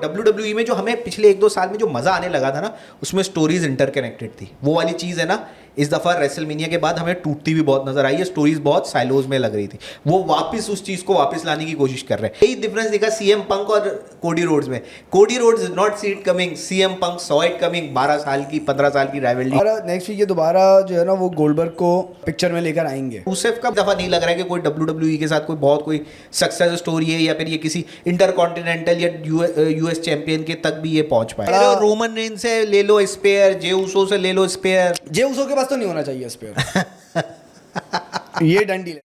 WWE में जो हमें पिछले 1-2 साल में जो मज़ा आने लगा था ना, उसमें स्टोरीज इंटरकनेक्टेड थी। वो वाली चीज़ है ना, इस दफ़ा रेसलमेनिया के बाद हमें टूटती भी बहुत नजर आई है। स्टोरीज बहुत साइलोज में लग रही थी, वो वापस उस चीज़ को वापस लाने की कोशिश कर रहे हैं। यही डिफरेंस दिखा सीएम पंक और कोडी रोड्स में। Cody Rhodes not see it coming, CM Punk saw it coming. 12 साल की 15 साल की राइवलरी। और नेक्स्ट वीक ये दोबारा जो है ना वो गोल्डबर्ग को पिक्चर में लेकर आएंगे। रूसेफ का दफ़ा नहीं लग रहा है कि कोई WWE के साथ कोई सक्सेस स्टोरी है, या फिर ये किसी इंटरकॉन्टिनेंटल या यूएस चैंपियन के तक भी ये पहुंच पाए। रोमन रेन से ले लो स्पेयर, जे उसो से ले लो स्पेयर। जे उसो के पास तो नहीं होना चाहिए स्पेयर। ये डन डील है।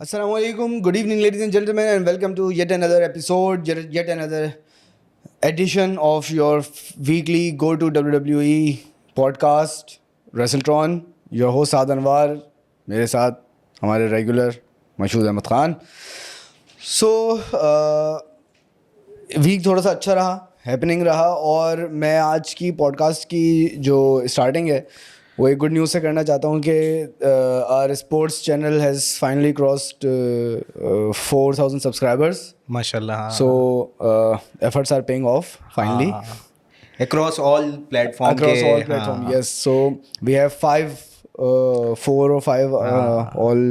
अस्सलाम वालेकुम, good evening ladies and gentleman and welcome to yet another episode, yet another edition of your weekly go to WWE podcast Wrestletron. Your host Saad Anwar, मेरे साथ हमारे रेगुलर मशहूद अहमद ख़ान। वीक थोड़ा सा अच्छा रहा, हैपनिंग रहा, और मैं आज की पॉडकास्ट की जो स्टार्टिंग है वो एक गुड न्यूज़ से करना चाहता हूँ कि our sports channel has finally crossed 4,000 subscribers माशाल्लाह। So efforts are paying off finally across all platform yes. So we have 4 or 5 all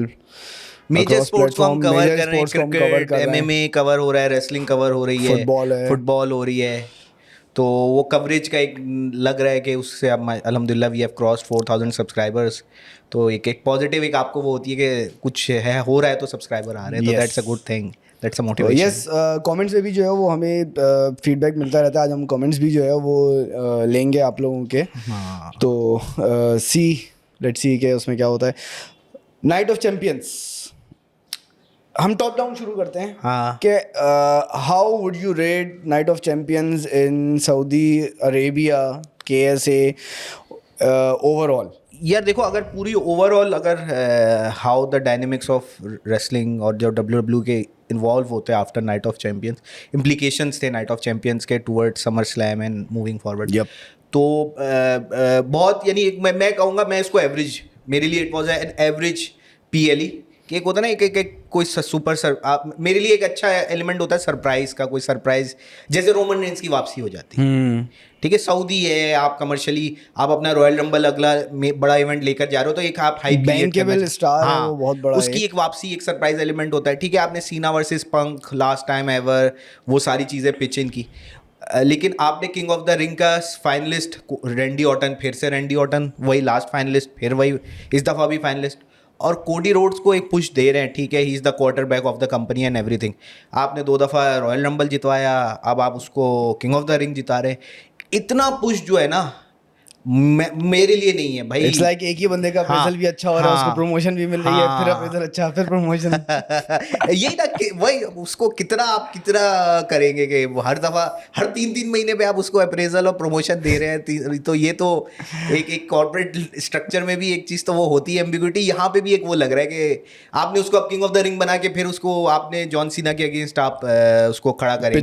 major sports को हम कवर कर रहे हैं। क्रिकेट, MMA कवर हो रहा है, रेसलिंग कवर हो रही है, फुटबॉल हो रही है। तो वो कवरेज का एक लग रहा है कि उससे अब अल्हम्दुलिल्लाह वी हैव क्रॉस्ड 4,000 सब्सक्राइबर्स। तो एक पॉजिटिव एक आपको वो होती है कि कुछ है, हो रहा है, तो सब्सक्राइबर आ रहे हैं। तो that's a good thing, that's a motivation. Yes, comments में भी जो है वो हमें फीडबैक मिलता रहता है। आज हम कमेंट्स भी जो है वो लेंगे आप लोगों के। तो लेट्स सी के उसमें क्या होता है। नाइट ऑफ चैंपियंस, हम टॉप डाउन शुरू करते हैं। कि how would you rate night of champions in Saudi Arabia KSA overall? यार देखो, अगर पूरी ओवरऑल अगर how the dynamics of wrestling और जो WWE के इन्वॉल्व होते हैं after night of champions, implications थे नाइट ऑफ चैंपियंस के towards summer slam and moving forward. तो बहुत, यानी मैं कहूँगा, मैं इसको एवरेज, मेरे लिए it was an average PLE। कि एक होता है ना, एक कोई सुपर मेरे लिए एक अच्छा एलिमेंट होता है सरप्राइज का। कोई सरप्राइज, जैसे रोमन रेंस की वापसी हो जाती है, ठीक है, सऊदी है, आप कमर्शियली आप अपना रॉयल रंबल अगला बड़ा इवेंट लेकर जा रहे हो, तो एक आप हाई बैंकेबल स्टार है, वो बहुत बड़ा उसकी एक वापसी, एक सरप्राइज एलिमेंट होता है। ठीक है, आपने सीना वर्सेस पंक, लास्ट टाइम एवर, वो सारी चीज़ें पिच इन की। लेकिन आपने किंग ऑफ द रिंग का फाइनलिस्ट रैंडी ऑर्टन, फिर से रैंडी ऑर्टन वही लास्ट फाइनलिस्ट, फिर वही इस दफ़ा भी फाइनलिस्ट, और कोडी रोड्स को एक पुश दे रहे हैं। ठीक है, he is the quarterback of the company and everything. आपने 2 दफ़ा रॉयल रंबल जितवाया, अब आप उसको किंग ऑफ द रिंग जिता रहे हैं। इतना पुश जो है ना, मेरे लिए नहीं है भाई। इट्स लाइक एक ही बंदे का अप्रेजल भी अच्छा हो रहा है, उसको प्रमोशन भी मिल रही है, फिर अप्रेजल अच्छा, फिर प्रमोशन। यही ना, वही उसको कितना करेंगे कि वो हर दफा हर 3-3 महीने पे आप उसको अप्रेजल और प्रमोशन दे रहे हैं। तो ये तो एक कॉर्पोरेट स्ट्रक्चर में भी एक चीज़ तो वो होती है, एम्बिग्युइटी। यहाँ पे भी एक वो लग रहा है कि आपने उसको अब किंग ऑफ द रिंग बना के फिर उसको आपने जॉन सीना के अगेंस्ट आप उसको खड़ा करेंगे,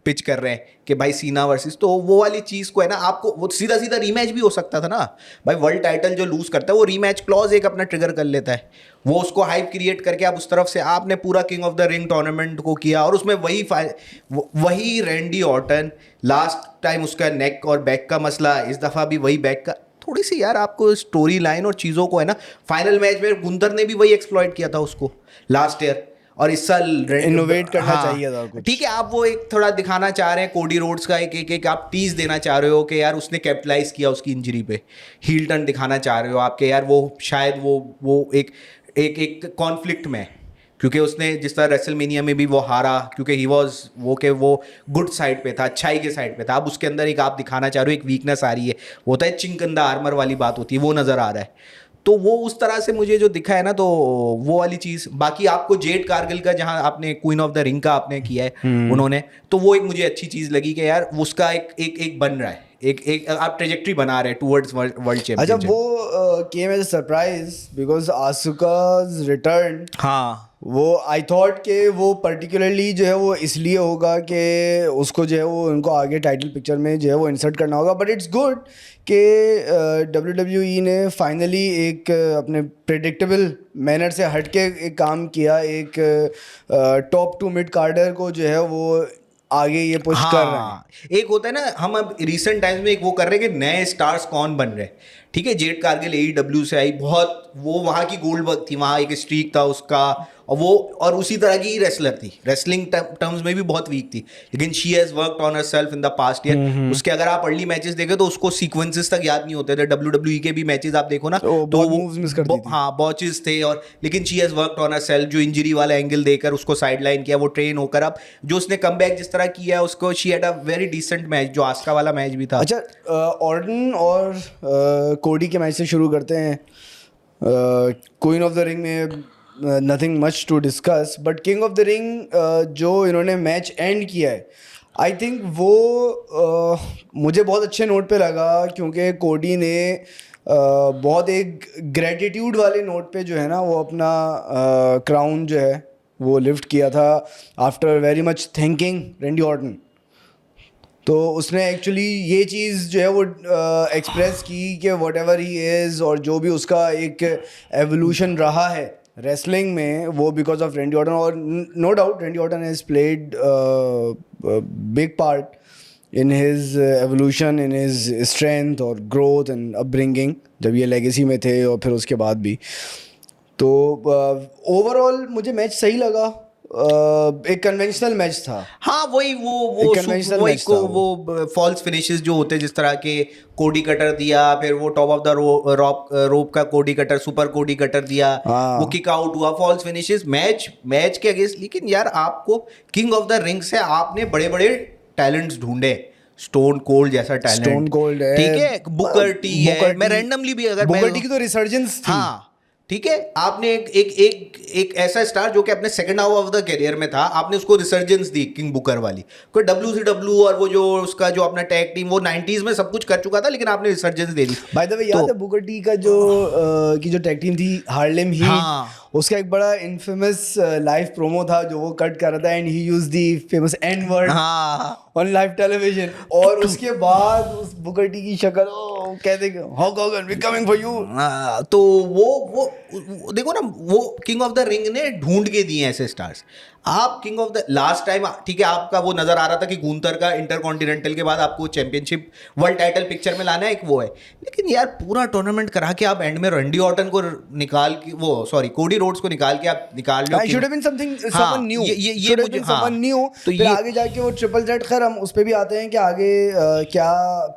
पिच कर रहे हैं कि भाई सीना वर्सेस। तो वो वाली चीज़ को है ना, आपको वो सीधा रीमैच भी हो सकता था ना भाई। वर्ल्ड टाइटल जो लूज करता है वो रीमैच क्लॉज एक अपना ट्रिगर कर लेता है, वो उसको हाइप क्रिएट करके आप उस तरफ से आपने पूरा king of the ring tournament को किया, और उसमें वही रैंडी ऑर्टन लास्ट टाइम उसका नेक और बैक का मसला, इस दफ़ा भी वही बैक का। थोड़ी सी यार आपको स्टोरी लाइन और चीज़ों को है ना, फाइनल मैच में गुंदर ने भी वही एक्सप्लॉइट किया था उसको लास्ट ईयर, और इस साल इनोवेट करना चाहिए था कुछ। ठीक है, आप वो एक थोड़ा दिखाना चाह रहे हैं कोडी रोड्स का, एक आप टीज देना चाह रहे हो कि यार उसने कैपिटलाइज किया उसकी इंजरी पे, हील टर्न दिखाना चाह रहे हो आपके यार, वो शायद वो एक कॉन्फ्लिक्ट में, क्योंकि उसने जिस तरह रेसलमेनिया में भी वो हारा, क्योंकि ही वॉज वो गुड साइड पे था, अच्छाई के साइड पे था। अब उसके अंदर एक आप दिखाना चाह रहे हो, एक वीकनेस आ रही है, वो होता है चिंकंदा आर्मर वाली बात होती है, वो नज़र आ रहा है। तो वो उस तरह से मुझे जो दिखा है ना, तो वो वाली चीज़। बाकी आपको जेड कारगिल का जहां आपने क्वीन ऑफ द रिंग का आपने किया है उन्होंने, तो वो एक मुझे अच्छी चीज़ लगी कि यार उसका एक बन रहा है, एक आप ट्रेजेक्ट्री बना रहे हैं टुवर्ड्स वर्ल्ड चैंपियनशिप। अच्छा, वो came as a surprise because Asuka's return, वो आई थॉट के वो पर्टिकुलरली जो है वो इसलिए होगा कि उसको जो है वो उनको आगे टाइटल पिक्चर में जो है वो इंसर्ट करना होगा। बट इट्स गुड कि WWE ने फाइनली एक अपने प्रेडिक्टेबल मैनर से हट के एक काम किया, एक टॉप 2 मिड कार्डर को जो है वो आगे ये पुश कर रहे हैं। हाँ, एक होता है ना, हम अब रिसेंट टाइम्स में एक वो कर रहे हैं कि नए स्टार्स कौन बन रहे हैं। ठीक है, जेड कारगिल AEW से आई, बहुत वो वहाँ की गोल्डबर्ग थी, वहाँ एक स्ट्रीक था उसका, और वो और उसी तरह की रेसलर थी, रेसलिंग टर्म्स में भी बहुत वीक थी, लेकिन she has worked on herself in the past year. उसके अगर आप अर्ली मैचेस देखें तो उसको सीक्वेंसेस तक याद नहीं होते थे। WWE के भी मैचेस आप देखो ना तो बहुत moves miss करती थी। हाँ बॉचेस थे, और लेकिन she has worked on herself, जो इंजरी वाला एंगल देकर उसको साइडलाइन किया, वो ट्रेन होकर अब जो उसने कमबैक जिस तरह किया है, उसको she had a very decent match, जो आस्का वाला मैच भी था। अच्छा, ऑर्टन और कोडी के मैच से शुरू करते हैं। क्वीन ऑफ द रिंग में nothing much to discuss, but king of the ring जो इन्होंने मैच एंड किया है, आई थिंक वो मुझे बहुत अच्छे नोट पे लगा, क्योंकि कोडी ने बहुत एक ग्रेटिट्यूड वाले नोट पे जो है ना वो अपना क्राउन जो है वो लिफ्ट किया था, after very much thinking रेंडी Orton. तो उसने एक्चुअली ये चीज़ जो है वो एक्सप्रेस की कि वट एवर ही इज़, और जो भी उसका एक एवोल्यूशन रहा है रेसलिंग में, वो बिकॉज ऑफ रेंडी ऑर्टन। और no doubt Randy Orton has played big part in his evolution, in his strength और ग्रोथ एंड अपब्रिंगिंग, जब ये लेगेसी में थे और फिर उसके बाद भी। तो ओवरऑल मुझे मैच सही लगा। एक कन्वेंशनल मैच था। हाँ वही वो फॉल्स फिनिशेस जो होते हैं, जिस तरह के कोडी कटर दिया, फिर वो टॉप ऑफ द रोप का कोडी कटर, सुपर कोडी कटर दिया, वो किक आउट हुआ, फॉल्स फिनिशेस मैच के अगेंस्ट। लेकिन यार आपको किंग ऑफ द रिंग से आपने बड़े बड़े टैलेंट्स ढूंढे, स्टोन कोल्ड जैसा टैलेंट, स्टोन कोल्ड है, ठीक है, बुकर टी है, मैं रैंडमली भी अगर बुकर टी की तो रिसर्जेंस थी। हाँ ठीक है, आपने एक ऐसा स्टार जो कि अपने second half of the career में था, आपने उसको रिसर्जेंस दी किंग बुकर वाली। कोई WCW और वो जो उसका जो अपना टैग टीम, वो 90s में सब कुछ कर चुका था, लेकिन आपने resurgence they the. By the way याद है बुकर टी का जो की जो टैग टीम थी हार्लेम हीट, हाँ। उसका एक बड़ा इनफेमस लाइव प्रोमो था जो वो कट कर रहा था, and he used the famous N word on live television. और उसके बाद उस बुकर टी की शक्ल कहते Hulk Hogan we coming for you. तो वो देखो ना, वो किंग ऑफ द रिंग ने ढूंढ के दिए ऐसे स्टार्स। आप king of the last time, ठीक है, आपका वो नजर आ रहा था कि गुंतर का इंटरकॉन्टिनेंटल के बाद आपको चैंपियनशिप वर्ल्ड टाइटल पिक्चर में लाना है, एक वो है। लेकिन यार पूरा टूर्नामेंट करा के आप एंड में रैंडी ऑर्टन को निकाल के, वो सॉरी कोडी रोड्स को निकाल के आप निकाल लो, should have been something someone new, ये मुझे समवन न्यू। तो फिर आगे जाके वो ट्रिपल थ्रेट, खैर हम उस पे भी आते हैं कि आगे क्या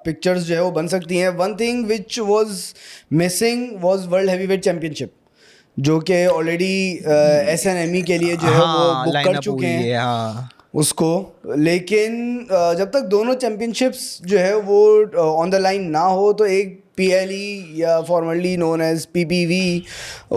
पिक्चर्स जो है वो बन सकती हैं। One thing which was missing was world heavyweight championship, जो कि ऑलरेडी SNME के लिए जो है वो बुक कर चुके हैं उसको। लेकिन जब तक दोनों चैंपियनशिप्स जो है वो ऑन द लाइन ना हो, तो एक PLE या फॉर्मली नोन एज PPV,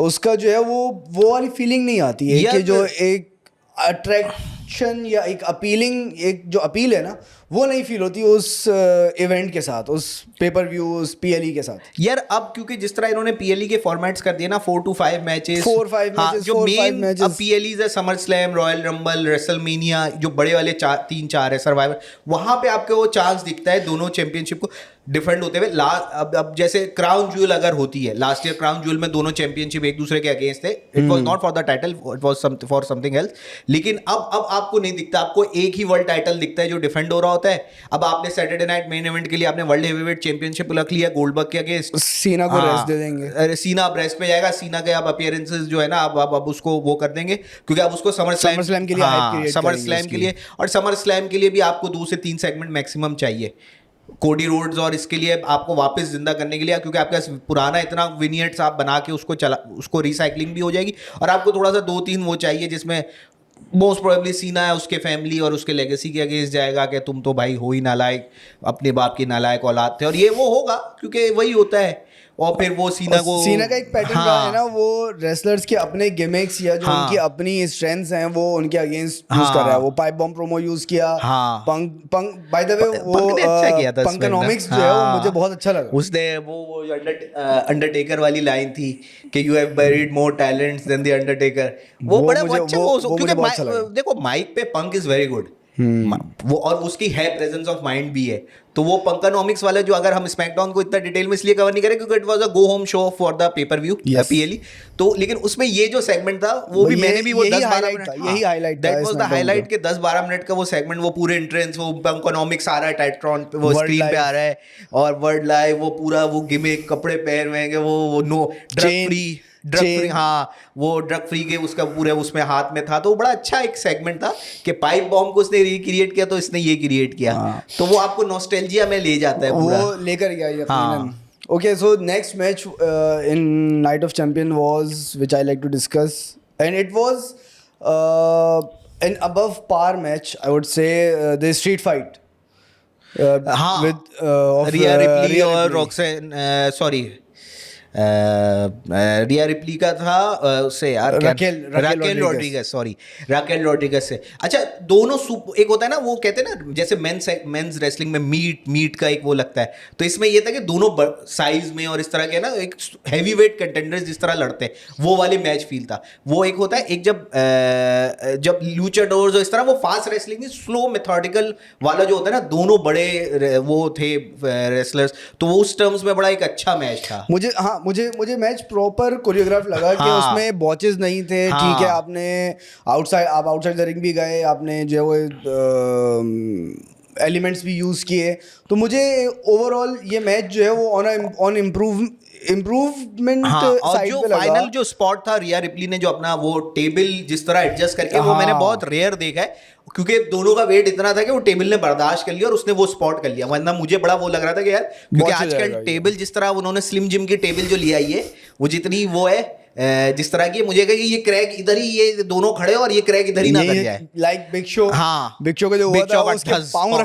उसका जो है वो वाली फीलिंग नहीं आती है कि जो एक अट्रैक्शन या एक अपीलिंग, एक जो अपील है ना, वो नहीं फील होती उस इवेंट के साथ, उस पेपर व्यू, उस PLE के साथ। यार अब क्योंकि जिस तरह इन्होंने PLE के फॉर्मेट्स कर दिए ना, 4 to 5 मैचेस, 4-5 मैचेस, जो मेन अब PLEs है, summer slam, royal rumble, WrestleMania, जो बड़े वाले 3-4 है, सर्वाइवर, वहां पे आपको वो चांस दिखता है दोनों चैंपियनशिप को डिफेंड होते हुए। अब जैसे क्राउन ज्यूल अगर होती है, लास्ट ईयर क्राउन ज्यूल में दोनों चैंपियनशिप एक दूसरे के अगेंस्ट थे, it was not for the title, it was for something else. लेकिन अब आपको नहीं दिखता, आपको एक ही वर्ल्ड टाइटल दिखता है जो डिफेंड हो रहा होता है। अब आपने सैटरडे नाइट मेन इवेंट के लिए आपने वर्ल्ड हेवीवेट चैंपियनशिप रख लिया गोल्डबर्ग के अगेंस्ट, सीना को रेस्ट दे देंगे। अरे सीना अब रेस्ट पे जाएगा, सीना के अब अपीयरेंसेस जो है ना अब उसको वो कर देंगे, क्योंकि अब उसको समर स्लैम के लिए, समर स्लैम के लिए, और समर स्लैम के लिए भी आपको 2 से 3 सेगमेंट मैक्सिमम चाहिए कोडी रोड्स, और इसके लिए आपको वापस जिंदा करने के लिए, क्योंकि आपके पास पुराना इतना विनियर्ड्स आप बना के उसको रिसाइकलिंग भी हो जाएगी, और आपको थोड़ा सा 2-3 वो चाहिए जिसमें मोस्ट प्रोबेबली सीना है उसके फैमिली और उसके लेगेसी के अगेंस्ट जाएगा कि तुम तो भाई हो ही नालायक, अपने बाप की नालायक औलाद थे, और ये वो होगा क्योंकि वही होता है। और फिर वो सीना का एक पैटर्न रहा है ना, वो रेसलर्स के अपने गिमिक्स या जो उनकी अपनी स्ट्रेंथ्स हैं वो उनके अगेंस्ट यूज कर रहा है। वो पाइप बॉम्ब प्रोमो यूज किया, पंक बाय द वे वो पंकनॉमिक्स जो है वो मुझे बहुत अच्छा लगा। उसने वो अंडरटेकर वाली लाइन थी कि you have buried more talents than the Undertaker, वो बड़ा अच्छा, वो क्योंकि देखो माइक पे पंक इज वेरी गुड, वो और उसकी है प्रेजेंस ऑफ माइंड भी है। तो वो पंकानॉमिक्स वाला जो, अगर हम स्मैकडाउन को इतना डिटेल में इसलिए कवर नहीं करें क्योंकि it was a go home show for the pay per view PLE, तो लेकिन उसमें ये जो सेगमेंट था वो भी मैंने भी वो 10-12 मिनट, यही highlight that was the highlight के 10-12 मिनट का वो सेगमेंट, वो पूरे एंट्रेंस, वो पंकानॉमिक्स आ रहा है टाइट्रॉन पे, वो स्क्रीन पे आ रहा है, और वर्ड लाइव, वो पूरा वो गिमिक, कपड़े पहन हुए हैं, वो नो ड्रग फ्री, हाँ वो ड्रग फ्री के उसका पूरे उसमें हाथ में था। तो वो बड़ा अच्छा एक सेगमेंट था कि पाइप बॉम्ब को उसने रिक्रिएट किया तो इसने ये क्रिएट किया। तो वो आपको नॉस्टैल्जिया में ले जाता है पूरा, वो लेकर गया यकीनन। Okay, so next match in Night of Champion was, which I like to discuss, and it was an above par match, I would say, the street fight with Riya replay और Ripley. रॉक्सेन, सॉरी रिया replay का था उससे यार, Raquel Rodrigues, sorry Raquel Rodrigues से। अच्छा दोनों एक होता है ना, वो कहते हैं ना जैसे मेंस रेसलिंग में मीट का एक वो लगता है, तो इसमें ये था कि दोनों साइज में और इस तरह के ना एक हैवी वेट कंटेंडर्स जिस तरह लड़ते हैं वो वाले मैच फील था। वो एक होता है एक जब लूचाडोर्स और इस तरह, वो फास्ट रेसलिंग नहीं, स्लो मेथोडिकल वाला जो होता है ना, दोनों बड़े वो थे रेसलर्स, तो वो उस टर्म्स में बड़ा एक अच्छा मैच था। मुझे मैच प्रॉपर कोरियोग्राफ लगा कि उसमें बॉचेस नहीं थे। ठीक है, आपने आउटसाइड द रिंग भी गए, आपने जो वो एलिमेंट्स भी यूज किए, तो मुझे ओवरऑल ये मैच जो है वो ऑन इम्प्रूवमेंट साइड पे लगा। फाइनल जो स्पॉट था रिया रिप्ली ने जो अपना वो टेबल जिस तरह एडजस्ट करके, वो मैंने बहुत रेयर देखा है, क्योंकि दोनों का वेट इतना था कि वो टेबल ने बर्दाश्त कर लिया और उसने वो स्पॉट कर लिया। वरना मुझे बड़ा वो लग रहा था कि यार, क्योंकि आजकल टेबल जिस तरह उन्होंने स्लिम जिम की टेबल जो लिया है, वो जितनी वो है जिस तरह की, मुझे कहा कि ये क्रैक इधर ही, ये दोनों खड़े और ये क्रैक इधर ही ना कर जाए, लाइक बिग शो। हाँ बिग शो का जो हुआ था, उसके पाँव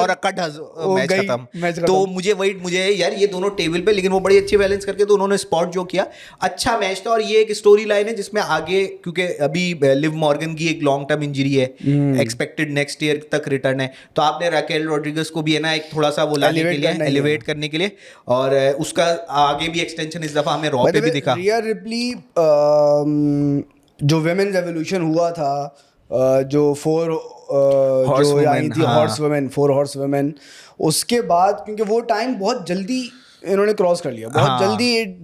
रखा ढस, मैच खत्म। तो मुझे यार ये दोनों टेबल पे, लेकिन वो बड़ी अच्छी बैलेंस करके तो उन्होंने स्पॉट जो किया, अच्छा मैच था। और ये एक स्टोरी लाइन है जिसमें आगे, क्योंकि अभी लिव मॉर्गन की एक लॉन्ग टर्म इंजरी है, एक्सपेक्टेड नेक्स्ट ईयर तक रिटर्न है, तो आपने राकेल रॉड्रिगस को भी है ना एक थोड़ा सा वो लाने के लिए, एलिवेट करने के लिए, और उसका आगे भी एक्सटेंशन इस दफा हमें रॉ पे भी दिखा। रिया रिप्ली जो विमेन रेवोल्यूशन हुआ था, जो 4 हॉर्स वुमेन, उसके बाद, क्योंकि वो टाइम बहुत जल्दी इन्होंने क्रॉस कर लिया, बहुत जल्दी it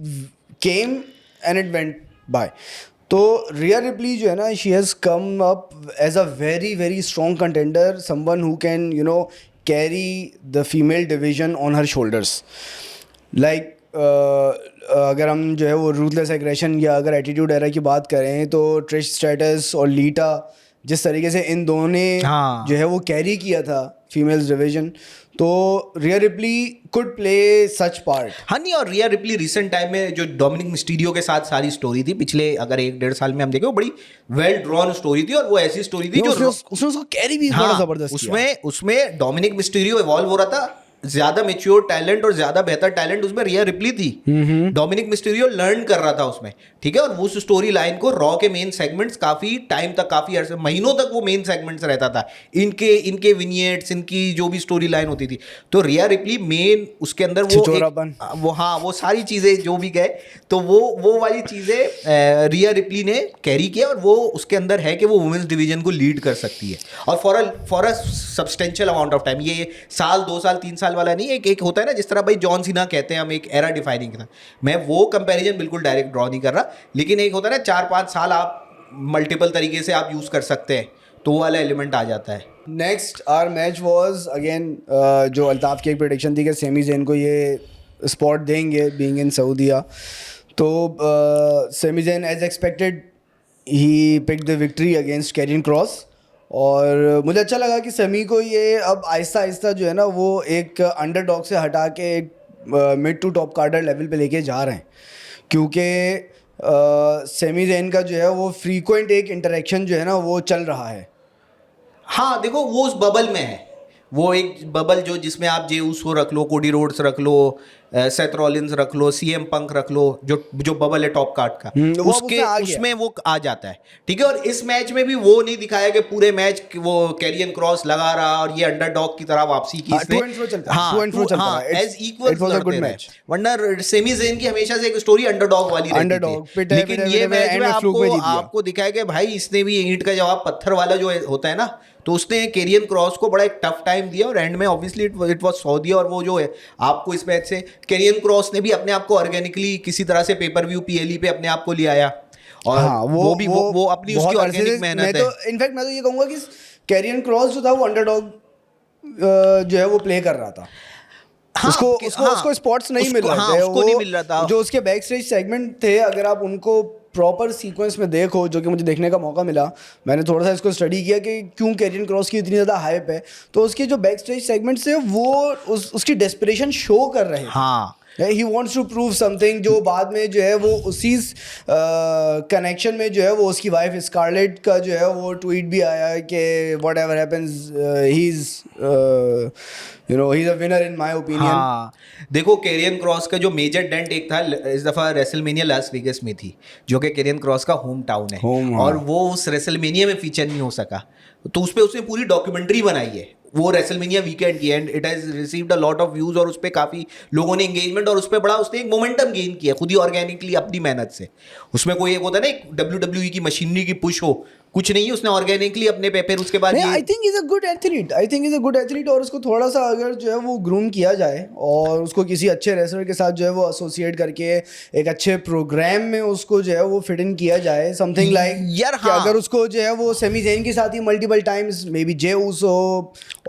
came and it went by. तो रिया रिप्ली जो है ना, she has come up as a very very strong contender, someone who can carry the female division on her shoulders. Like अगर हम जो है वो रूथलेस एग्रेशन या अगर एटीट्यूड एरा की बात करें, तो ट्रिश स्ट्रैटस और लीटा, जिस तरीके से इन दोनों ने जो है वो कैरी किया था फीमेल्स डिवीजन, तो Rhea replay could play such part. हाँ नहीं, और रिया रिप्ली रिसेंट टाइम में जो डोमिनिक मिस्टीरियो के साथ सारी स्टोरी थी, पिछले अगर 1-1.5 साल में हम देखें, वो बड़ी वेल ड्रॉन स्टोरी थी, और वो ऐसी स्टोरी थी जो उसने उसको कैरी भी बड़ा जबरदस्त किया। उसमें डोमिनिक मिस्टीरियो इवॉल्व हो रहा था, ज्यादा मेच्योर टैलेंट और ज्यादा बेहतर टैलेंट उसमें रिया रिप्ली थी। डोमिनिक मिस्टीरियो लर्न कर रहा था उसमें, ठीक है। और उस स्टोरी लाइन को रॉ के मेन सेगमेंट्स काफी टाइम तक, काफी अरसे, महीनों तक वो मेन सेगमेंट्स रहता था, इनके विनियट्स, इनकी जो भी स्टोरी लाइन होती थी। तो रिया रिप्ली मेन उसके अंदर वो सारी चीजें जो भी गए, तो वो वाली चीजें रिया रिप्ली ने कैरी किया, और वो उसके अंदर है कि वो वुमेन्स डिवीजन को लीड कर सकती है, और for a substantial amount of time. ये साल 2 साल 3 साल वाला नहीं, एक होता है ना, जिस तरह भाई जॉन सीना कहते हैं हम, एक एरा डिफाइनिंग था। मैं वो कंपैरिजन बिल्कुल डायरेक्ट ड्रॉ नहीं कर रहा, लेकिन एक होता है ना 4-5 साल आप मल्टीपल तरीके से आप यूज कर सकते हैं, तो वो वाला एलिमेंट आ जाता है। Next our match was again, जो अल्ताफ की एक प्रेडिक्शन थी कि सेमी ज़ेन को ये स्पॉट देंगे बीइंग इन सऊदीया, तो Sami Zayn as expected he pick the victory against Karrion Kross. और मुझे अच्छा लगा कि सेमी को ये अब आहिस्ता आहिस्ता जो है ना, वो एक अंडरडॉग से हटा के एक मिड टू टॉप कार्डर लेवल पे लेके जा रहे हैं, क्योंकि सेमी ज़ेन का जो है वो फ्रीक्वेंट एक इंटरेक्शन जो है ना वो चल रहा है। हाँ देखो, वो उस बबल में है, वो एक बबल जो जिसमें आप जेउस को रख लो, कोडी रोड्स रख लो, सेथ रॉलिन्स रख लो, सीएम पंक रख लो, जो बबल है टॉप कार्ड का, उसमें वो आ जाता है, ठीक है। और इस मैच में भी वो नहीं दिखाया कि पूरे मैच वो कैरियन क्रॉस लगा रहा और ये अंडरडॉग की तरह वापसी की इसने। एज इक्वल, वरना सेमी ज़ेन की हमेशा से एक स्टोरी अंडरडॉग वाली रहती थी, लेकिन ये मैच में आपको दिखाया कि भाई इसने भी ईंट का जवाब पत्थर वाला जो होता है ना, तो उसने केरियन क्रॉस को बड़ा एक टफ टाइम दिया और एंड में ऑब्वियसली इट वाज सऊदी, और वो जो है आपको इस मैच से केरियन क्रॉस ने भी अपने आप को ऑर्गेनिकली किसी तरह से पेपर व्यू पीएलई पे अपने आप को ले आया, और हाँ, वो भी वो अपनी उसकी बहुत अरसे ऑर्गेनिक से- मेहनत है। मैं तो इनफैक्ट मैं तो ये कहूंगा कि कैरियन क्रॉस जो था वो अंडरडॉग जो है वो प्ले कर रहा था। हाँ, उसको कि- उसको हाँ, उसको स्पॉट्स नहीं मिल रहे हाँ, थे, उसको नहीं मिल रहा था। जो उसके बैक स्टेज सेगमेंट थे, अगर आप उनको प्रॉपर सीक्वेंस में देखो, जो कि मुझे देखने का मौका मिला, मैंने थोड़ा सा इसको स्टडी किया कि क्यों कैरियन क्रॉस की इतनी ज़्यादा हाइप है, तो उसके जो बैक स्टेज सेगमेंट्स है वो उसकी डेस्परेशन शो कर रहे थे। हाँ, he wants to prove something, जो बाद में जो है वो उसी कनेक्शन में जो है वो उसकी वाइफ स्कारलेट का जो है वो ट्वीट भी आया कि what ever happens he is he is a winner in my opinion. हाँ, देखो केरियन क्रॉस का जो मेजर डेंट एक था, इस दफा रेसलमेनिया लास वेगस में थी, जो कि केरियन क्रॉस का होम टाउन है, और वो उस रेसलमेनिया में फीचर नहीं हो सका, तो उस पे उसने पूरी डॉक्यूमेंट्री बनाई है वो रेसलमेनिया वीकेंड की, and it has received a lot of views, और उस पे काफी लोगों ने एंगेजमेंट, और उस पे बड़ा उसने एक मोमेंटम गेन किया खुद ही ऑर्गेनिकली अपनी मेहनत से। उसमें कोई एक होता है ना, एक WWE की मशीनरी की पुश हो, कुछ नहीं है, उसने ऑर्गेनिकली अपने पे, फिर उसके बाद नहीं, ये I think is a good athlete, I think is a good athlete, और उसको थोड़ा सा अगर जो है वो ग्रूम किया जाए और उसको किसी अच्छे रेसलर के साथ जो है वो एसोसिएट करके एक अच्छे प्रोग्राम में उसको जो है वो फिट इन किया जाए, समथिंग लाइक यार, कि हाँ। अगर उसको जो है वो सेमी ज़ेन के साथ ही multiple times, maybe Jey Uso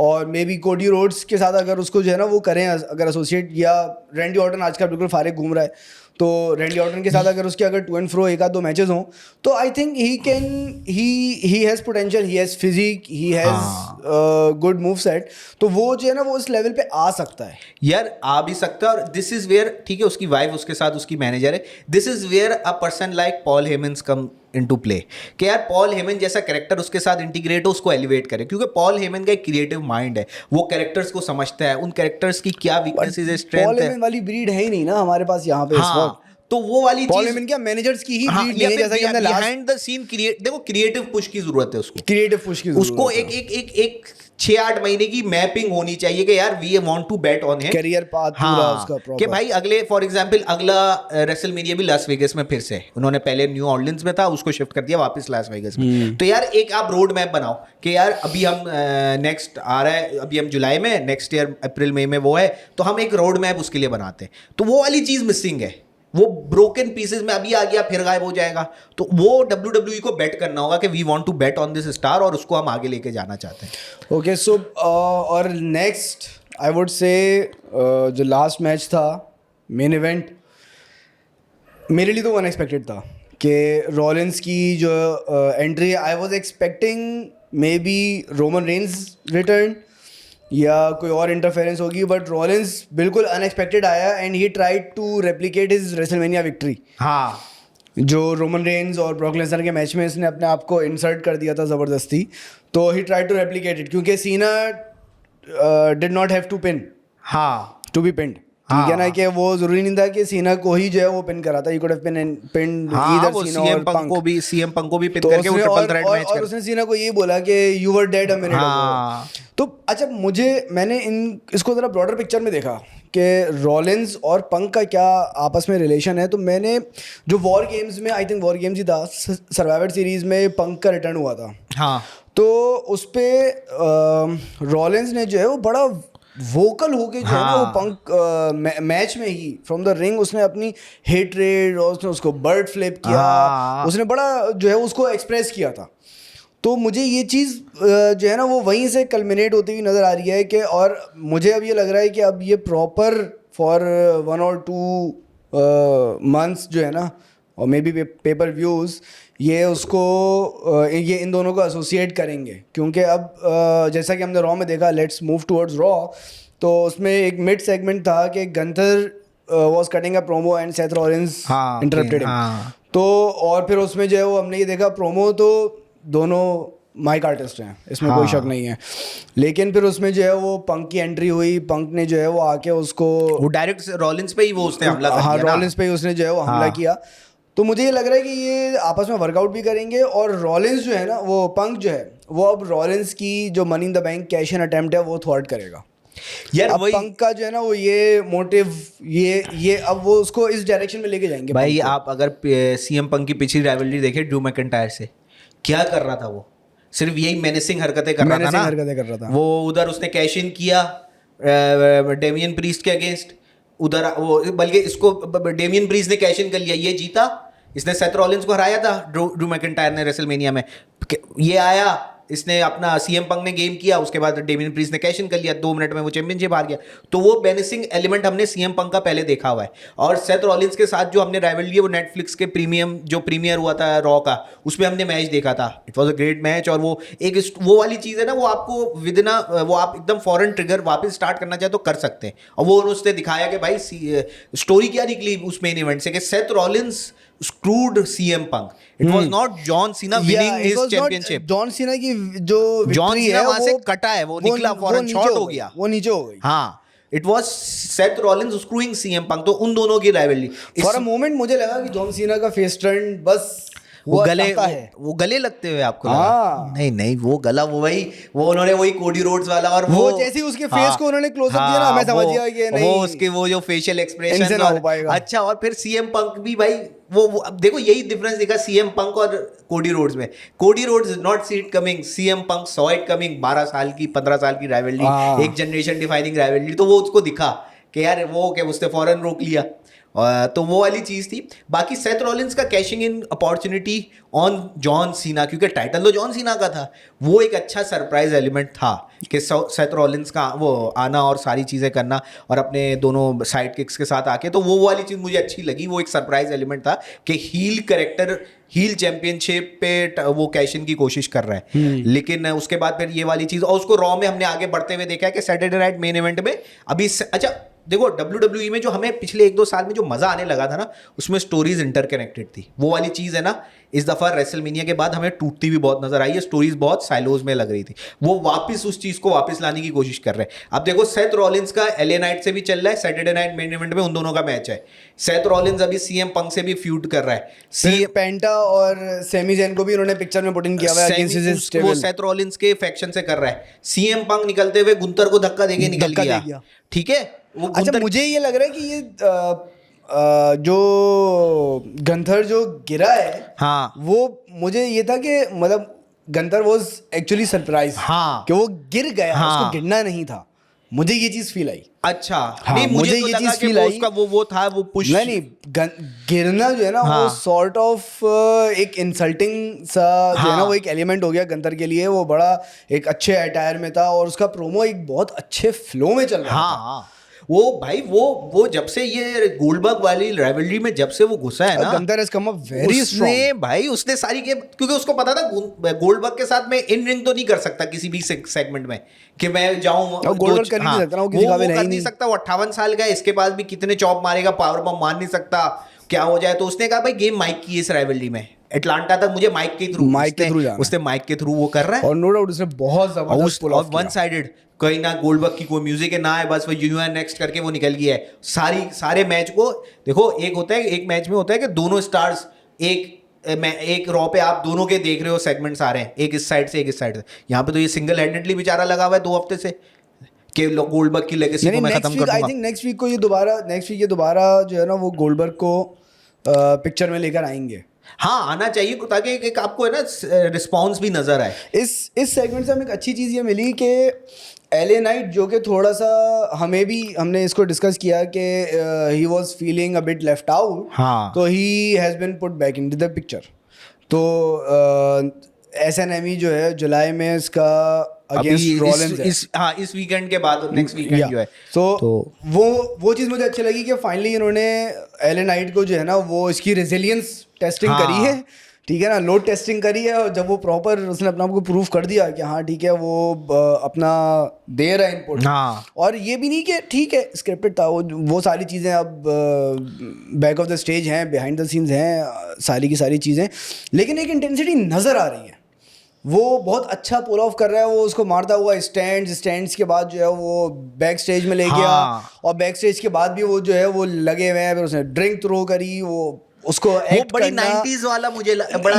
और मे बी कोडी रोड्स के साथ अगर उसको जो है ना वो करें अगर एसोसिएट, या रैंडी ऑर्टन आजकल बिल्कुल फारिग घूम रहा है, तो रैंडी ऑर्टन के साथ अगर उसके अगर टू एंड फ्रो एक आध दो मैचेस हों, तो I think he has potential, he has physique, he has good move set, तो वो जो है ना वो इस लेवल पे आ सकता है। यार आ भी सकता है, और दिस इज वेयर, ठीक है, उसकी वाइफ उसके साथ उसकी मैनेजर है, this is where a person like Paul Heyman come into play, कि यार पॉल हेमन जैसा कैरेक्टर उसके साथ इंटीग्रेट हो, उसको एलिवेट करे, क्योंकि पॉल हेमन का एक क्रिएटिव माइंड है, वो कैरेक्टर्स को समझता है, उन कैरेक्टर्स की क्या वीकनेसेस है, पॉल स्ट्रेंथ है। हेमन वाली ब्रीड है ही नहीं ना हमारे पास यहाँ पे इस वक्त। हाँ, तो वो वाली पॉल चीज, हेमन क्या मैनेजर्स की ही हाँ, ब्रीड या नहीं है, फिर जैसा कि हमने last behind the scene create, देखो क्रिएटिव पुश की जरूरत है उसको, क्रिएटिव पुश की उसको जरूरत एक एक एक एक 6-8 महीने की मैपिंग होनी चाहिए कि यार we want to bet on him, career path पूरा उसका कि प्रॉपर। भाई अगले, फॉर एग्जांपल अगला रेसलमेनिया भी लास वेगस में फिर से, उन्होंने पहले न्यू ऑर्लिंस में था, उसको शिफ्ट कर दिया वापस लास वेगस में, तो यार एक आप रोड मैप बनाओ कि यार अभी हम नेक्स्ट आ रहा है, अभी हम जुलाई में, नेक्स्ट ईयर अप्रैल मई में वो है, तो हम एक रोड मैप उसके लिए बनाते हैं, तो वो वाली चीज मिसिंग है, वो ब्रोकन पीसेस में अभी आ गया फिर गायब हो जाएगा, तो वो WWE को बेट करना होगा कि we want to bet on this star, और उसको हम आगे लेके जाना चाहते हैं। ओके, सो और नेक्स्ट आई वुड से जो लास्ट मैच था, मेन इवेंट, मेरे लिए तो अनएक्सपेक्टेड था कि रॉलिंस की जो एंट्री, I was expecting maybe Roman Reigns return या कोई और इंटरफेरेंस होगी, बट रॉलिंस बिल्कुल अनएक्सपेक्टेड आया and he tried to replicate his WrestleMania victory. हाँ, जो रोमन रेंस और ब्रॉक लेसनर के मैच में इसने अपने आप को इंसर्ट कर दिया था ज़बरदस्ती, तो he tried to replicate it, क्योंकि Cena did not have to pin हाँ, टू बी पिन्ड, ठीक है ना, कि वो जरूरी नहीं था कि सीना को ही जो है वो पिन करा था, ही कुड हैव पिन्ड हाँ, ईदर वो सीना CM और पंक को भी, CM पंक को भी पिन तो करके वो उसने ट्रिपल थ्रेट मैच और कर, उसने सीना को ये बोला कि you were dead a minute हाँ। अगो। तो अच्छा, मैंने इसको जरा ब्रॉडर पिक्चर में देखा कि रॉलिंस और पंक का क्या आपस में रिलेशन है, तो मैंने जो वॉर गेम्स में, आई थिंक वॉर गेम्स ही था, सर्वाइवर सीरीज में पंक का रिटर्न हुआ था, हाँ, तो उस पे रॉलिंस ने जो है वो बड़ा वोकल होके जो है ना वो पंक मैच में ही फ्रॉम द रिंग उसने अपनी हेट्रेड और उसने उसको बर्ड फ्लिप किया, हाँ। उसने बड़ा जो है उसको एक्सप्रेस किया था। तो मुझे ये चीज़ जो है ना वो वहीं से कल्मिनेट होती हुई नज़र आ रही है कि, और मुझे अब ये लग रहा है कि अब ये प्रॉपर फॉर 1 or 2 मंथ्स जो है ना, और मे बी पेपर व्यूज़ ये उसको ये इन दोनों को एसोसिएट करेंगे, क्योंकि अब जैसा कि हमने रॉ में देखा, लेट्स मूव टुवर्ड्स रॉ, तो उसमें एक मिड सेगमेंट था कि Gunther was cutting a Promos and Seth Rollins interrupted him, तो और फिर उसमें जो है वो हमने ये देखा प्रोमो, तो दोनों माइक आर्टिस्ट हैं, इसमें कोई शक नहीं है, लेकिन फिर उसमें जो है वो पंक की एंट्री हुई, पंक ने जो है वो आके उसको वो डायरेक्ट रॉलिंस पे ही वो उसने हमला कर दिया, हाँ रॉलिंस पे ही उसने जो है वो हमला किया, तो मुझे ये लग रहा है कि ये आपस में वर्कआउट भी करेंगे, और रॉलिंस जो है ना, वो पंक जो है वो अब रॉलिंस की जो money in the bank cash in attempt है वो थ्वार्ट करेगा यार। अब वही पंक का जो है ना वो ये मोटिव, ये अब वो उसको इस डायरेक्शन में लेके जाएंगे भाई, आप अगर CM पंक की पिछली राइवलरी देखें ड्रू मैकिंटायर से, क्या कर रहा था वो, सिर्फ यही मेनेसिंग हरकतें कर रहा था Menacing ना, हरकतें कर रहा था। वो उधर उसने कैश इन किया डेमियन प्रीस्ट के अगेंस्ट, उधर वो बल्कि इसको डेमियन प्रीस्ट ने कैश इन कर लिया, ये जीता, इसने सेथ रॉलिंस को हराया था ड्रू मैकिंटायर ने रेसलमेनिया में, ये आया, इसने अपना सीएम पंक ने गेम किया, उसके बाद डेमियन प्रीस्ट ने कैश इन कर लिया, 2 मिनट में वो चैंपियनशिप हार गया। तो वो बेनिसिंग एलिमेंट हमने सीएम पंक का पहले देखा हुआ है। और सेथ रॉलिंस के साथ जो हमने राइवलरी है वो नेटफ्लिक्स के प्रीमियर हुआ था रॉ का, उसमें हमने मैच देखा था, it was a great match. और वो एक वो वाली चीज़ है ना, वो आपको विदिन वो आप एकदम फॉरन ट्रिगर वापस स्टार्ट करना चाहे तो कर सकते हैं। और वो उसने दिखाया कि भाई स्टोरी क्या निकली उस मेन इवेंट से, कि Seth Rollins screwed CM Punk. It was not John Cena winning his championship. John Cena की जो John victory Cena है वहां से कटा है, वो निकला फॉरन शॉट हो गया, वो नीचे हो गई। हाँ, it was Seth Rollins screwing CM Punk। तो उन दोनों की राइवलरी फॉर अ मोमेंट मुझे लगा कि जॉन सीना का फेस टर्न बस वो गले है। वो गले लगते हुए आपको हाँ। लगा? नहीं नहीं, वो गला वो वही वो उन्होंने वही कोडी रोड्स वाला, और वो जैसे ही उसके फेस को उन्होंने क्लोज अप दिया ना, मैं समझ गया कि नहीं, वो उसके वो जो फेशियल इनसे एक्सप्रेशन ना हो पाएगा। अच्छा। और फिर सीएम पंक भी भाई वो अब देखो यही डिफरेंस दिखा सीएम पंक और कोडी रोड्स में। Cody Rhodes not see it coming, CM Punk saw it coming. 12 साल की 15 साल की राइवलरी, एक जनरेशन डिफाइनिंग राइवलरी, तो वो उसको दिखा कि यार वो क्या, उसने फौरन रोक लिया। तो वो वाली चीज़ थी। बाकी सेथ रॉलिंस का caching in opportunity on John Cena, क्योंकि टाइटल तो जॉन सीना का था, वो एक अच्छा सरप्राइज एलिमेंट था कि सेथ रॉलिंस का वो आना और सारी चीज़ें करना और अपने दोनों साइड किक्स के साथ आके, तो वो वाली चीज़ मुझे अच्छी लगी। वो एक सरप्राइज एलिमेंट था कि हील चैंपियनशिप पे वो कैश इन की कोशिश कर रहा है। लेकिन उसके बाद फिर ये वाली चीज़, और उसको रॉ में हमने आगे बढ़ते हुए देखा है कि सैटरडे नाइट मेन इवेंट में अभी अच्छा देखो WWE में जो हमें पिछले 1-2 साल में जो मजा आने लगा था ना, उसमें स्टोरीज इंटरकनेक्टेड थी। वो वाली चीज है ना, इस दफा रेसलमेनिया के बाद हमें टूटती भी बहुत नजर आई है, स्टोरीज बहुत साइलोज में लग रही थी। वो वापस उस चीज को वापस लाने की कोशिश कर रहे हैं। अब देखो सेथ रॉलिंस का LA नाइट से भी चल रहा है, सैटरडे नाइट मेन इवेंट में उन दोनों का मैच है। सेथ रॉलिंस अभी सीएम पंक से भी फ्यूड कर रहा है। पेंटा और सेमी ज़ेन को भी उन्होंने पिक्चर में पुट इन किया हुआ है अगेंस्ट हिज स्टेबल। वो सेथ रॉलिंस के फैक्शन से कर रहा है। सीएम पंक निकलते हुए गुंतर को धक्का देके निकल गया, ठीक है। अच्छा, मुझे ये लग रहा है कि ये जो गंथर जो गिरा है, हाँ, वो मुझे ये था कि मतलब गंथर वाज एक्चुअली सरप्राइज, हाँ, कि वो गिर गया, हाँ, उसको गिरना नहीं था। मुझे ये चीज फील आई। अच्छा, हाँ, नहीं मुझे तो ये लगा चीज कि फील वो आई, उसका वो था, वो पुश नहीं गिरना जो है ना, हाँ, वो सॉर्ट ऑफ एक इंसल्टिंग सा जो है ना, वो एक एलिमेंट हो गया गंथर के लिए। वो बड़ा एक अच्छे अटायर में था और उसका प्रोमो एक बहुत अच्छे फ्लो में चल रहा था। हाँ, वो भाई वो जब से ये गोल्डबर्ग वाली राइवलरी में जब से वो घुसा है ना, Gunther has come up very strong भाई। उसने सारी गेम, क्योंकि उसको पता था गोल्डबर्ग के साथ में इन रिंग तो नहीं कर सकता किसी भी सेगमेंट में कि मैं जाऊं, गोल्डबर्ग कर नहीं सकता ना, वो किसी काबिल कर नहीं सकता। वो 58 साल का है, इसके पास भी कितने चॉप मारेगा, पावर बम मार नहीं सकता, क्या हो जाए। तो उसने कहा भाई गेम माइक की इस राइवलरी में, एटलांटा तक मुझे माइक के थ्रू उसने माइक के थ्रू वो कर रहा है। और नो डाउट उसने बहुत जबरदस्त पुल ऑफ किया। वन साइडेड, कहीं ना गोल्डबर्ग की कोई म्यूजिक है ना है, बस वो यूएन नेक्स्ट करके वो निकल गया है। सारे मैच को देखो, एक होता है, एक मैच में होता है कि दोनों स्टार्स एक रॉ पे आप दोनों के देख रहे हो, सेगमेंट्स आ रहे हैं, एक इस साइड से एक इस साइड से। यहाँ पे तो ये सिंगल हैंडेडली बेचारा लगा हुआ है 2 हफ्ते से कि गोल्डबर्ग की लेगेसी को मैं खत्म कर दूंगा। आई थिंक नेक्स्ट वीक ये दोबारा जो है ना, वो गोल्डबर्ग को पिक्चर में लेकर आएंगे। हाँ, आना चाहिए, ताकि एक आपको है ना रिस्पॉन्स भी नजर आए। इस सेगमेंट से हमें एक अच्छी चीज़ ये मिली कि LA नाइट, जो कि थोड़ा सा हमने इसको डिस्कस किया कि he was feeling a bit left out, हाँ, तो he has been put back into the picture. तो SNME जो है जुलाई में इसका अगेंस्ट रॉलिंस है, इस वीकेंड के बाद नेक्स्ट वीकेंड जो है। तो वो चीज़ मुझे अच्छी लगी कि फाइनली इन्होंने LA नाइट को जो है ना, वो इसकी रेजिलियंस टेस्टिंग करी है, ठीक है ना, लोड टेस्टिंग करी है। और जब वो प्रॉपर उसने अपना आपको प्रूफ कर दिया कि हाँ ठीक है, वो अपना दे रहा है इनपुट, हाँ, और ये भी नहीं कि ठीक है स्क्रिप्टेड था, वो सारी चीज़ें अब बैक ऑफ द स्टेज हैं, बिहाइंड द सीन्स हैं, सारी की सारी चीज़ें, लेकिन एक इंटेंसिटी नज़र आ रही है। वो बहुत अच्छा पुल ऑफ कर रहा है, वो उसको मारता हुआ स्टैंड्स के बाद जो है वो बैक स्टेज में ले गया, और बैक स्टेज के बाद भी वो जो है वो लगे हुए हैं, फिर उसने ड्रिंक थ्रो करी, वो उसको वो बड़ी 90s वाला मुझे बड़ा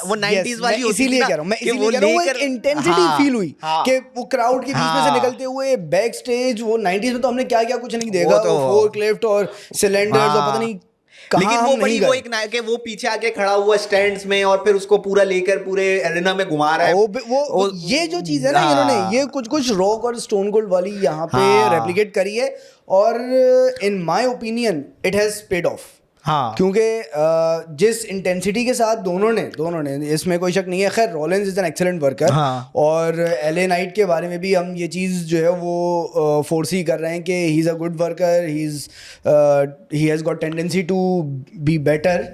वो 90s वाली होती इसीलिए कह रहा हूं, मैं इसीलिए कह रहा हूं, वो एक इंटेंसिटी फील हुई कि वो क्राउड के बीच में से निकलते हुए बैक स्टेज। वो 90s में तो हमने क्या कुछ नहीं देखा, वो फोर्क लिफ्ट और सिलेंडर्स और पता नहीं लेकिन हम वो नहीं बड़ी वो गए। एक ना कि वो पीछे आके खड़ा हुआ स्टैंड्स में और फिर उसको पूरा लेकर पूरे एरिना में घुमा रहा है। वो ये जो चीज है ना, हाँ। इन्होंने ये कुछ रॉक और स्टोन कोल्ड वाली यहाँ पे हाँ। रेप्लिकेट करी है, और इन my opinion it has paid of. हाँ क्योंकि जिस इंटेंसिटी के साथ दोनों ने इसमें कोई शक नहीं है। खैर Rollins is an excellent worker, हाँ। और एले नाइट के बारे में भी हम ये चीज़ जो है वो फोर्स ही कर रहे हैं कि he is a good worker, he has got tendency to be better,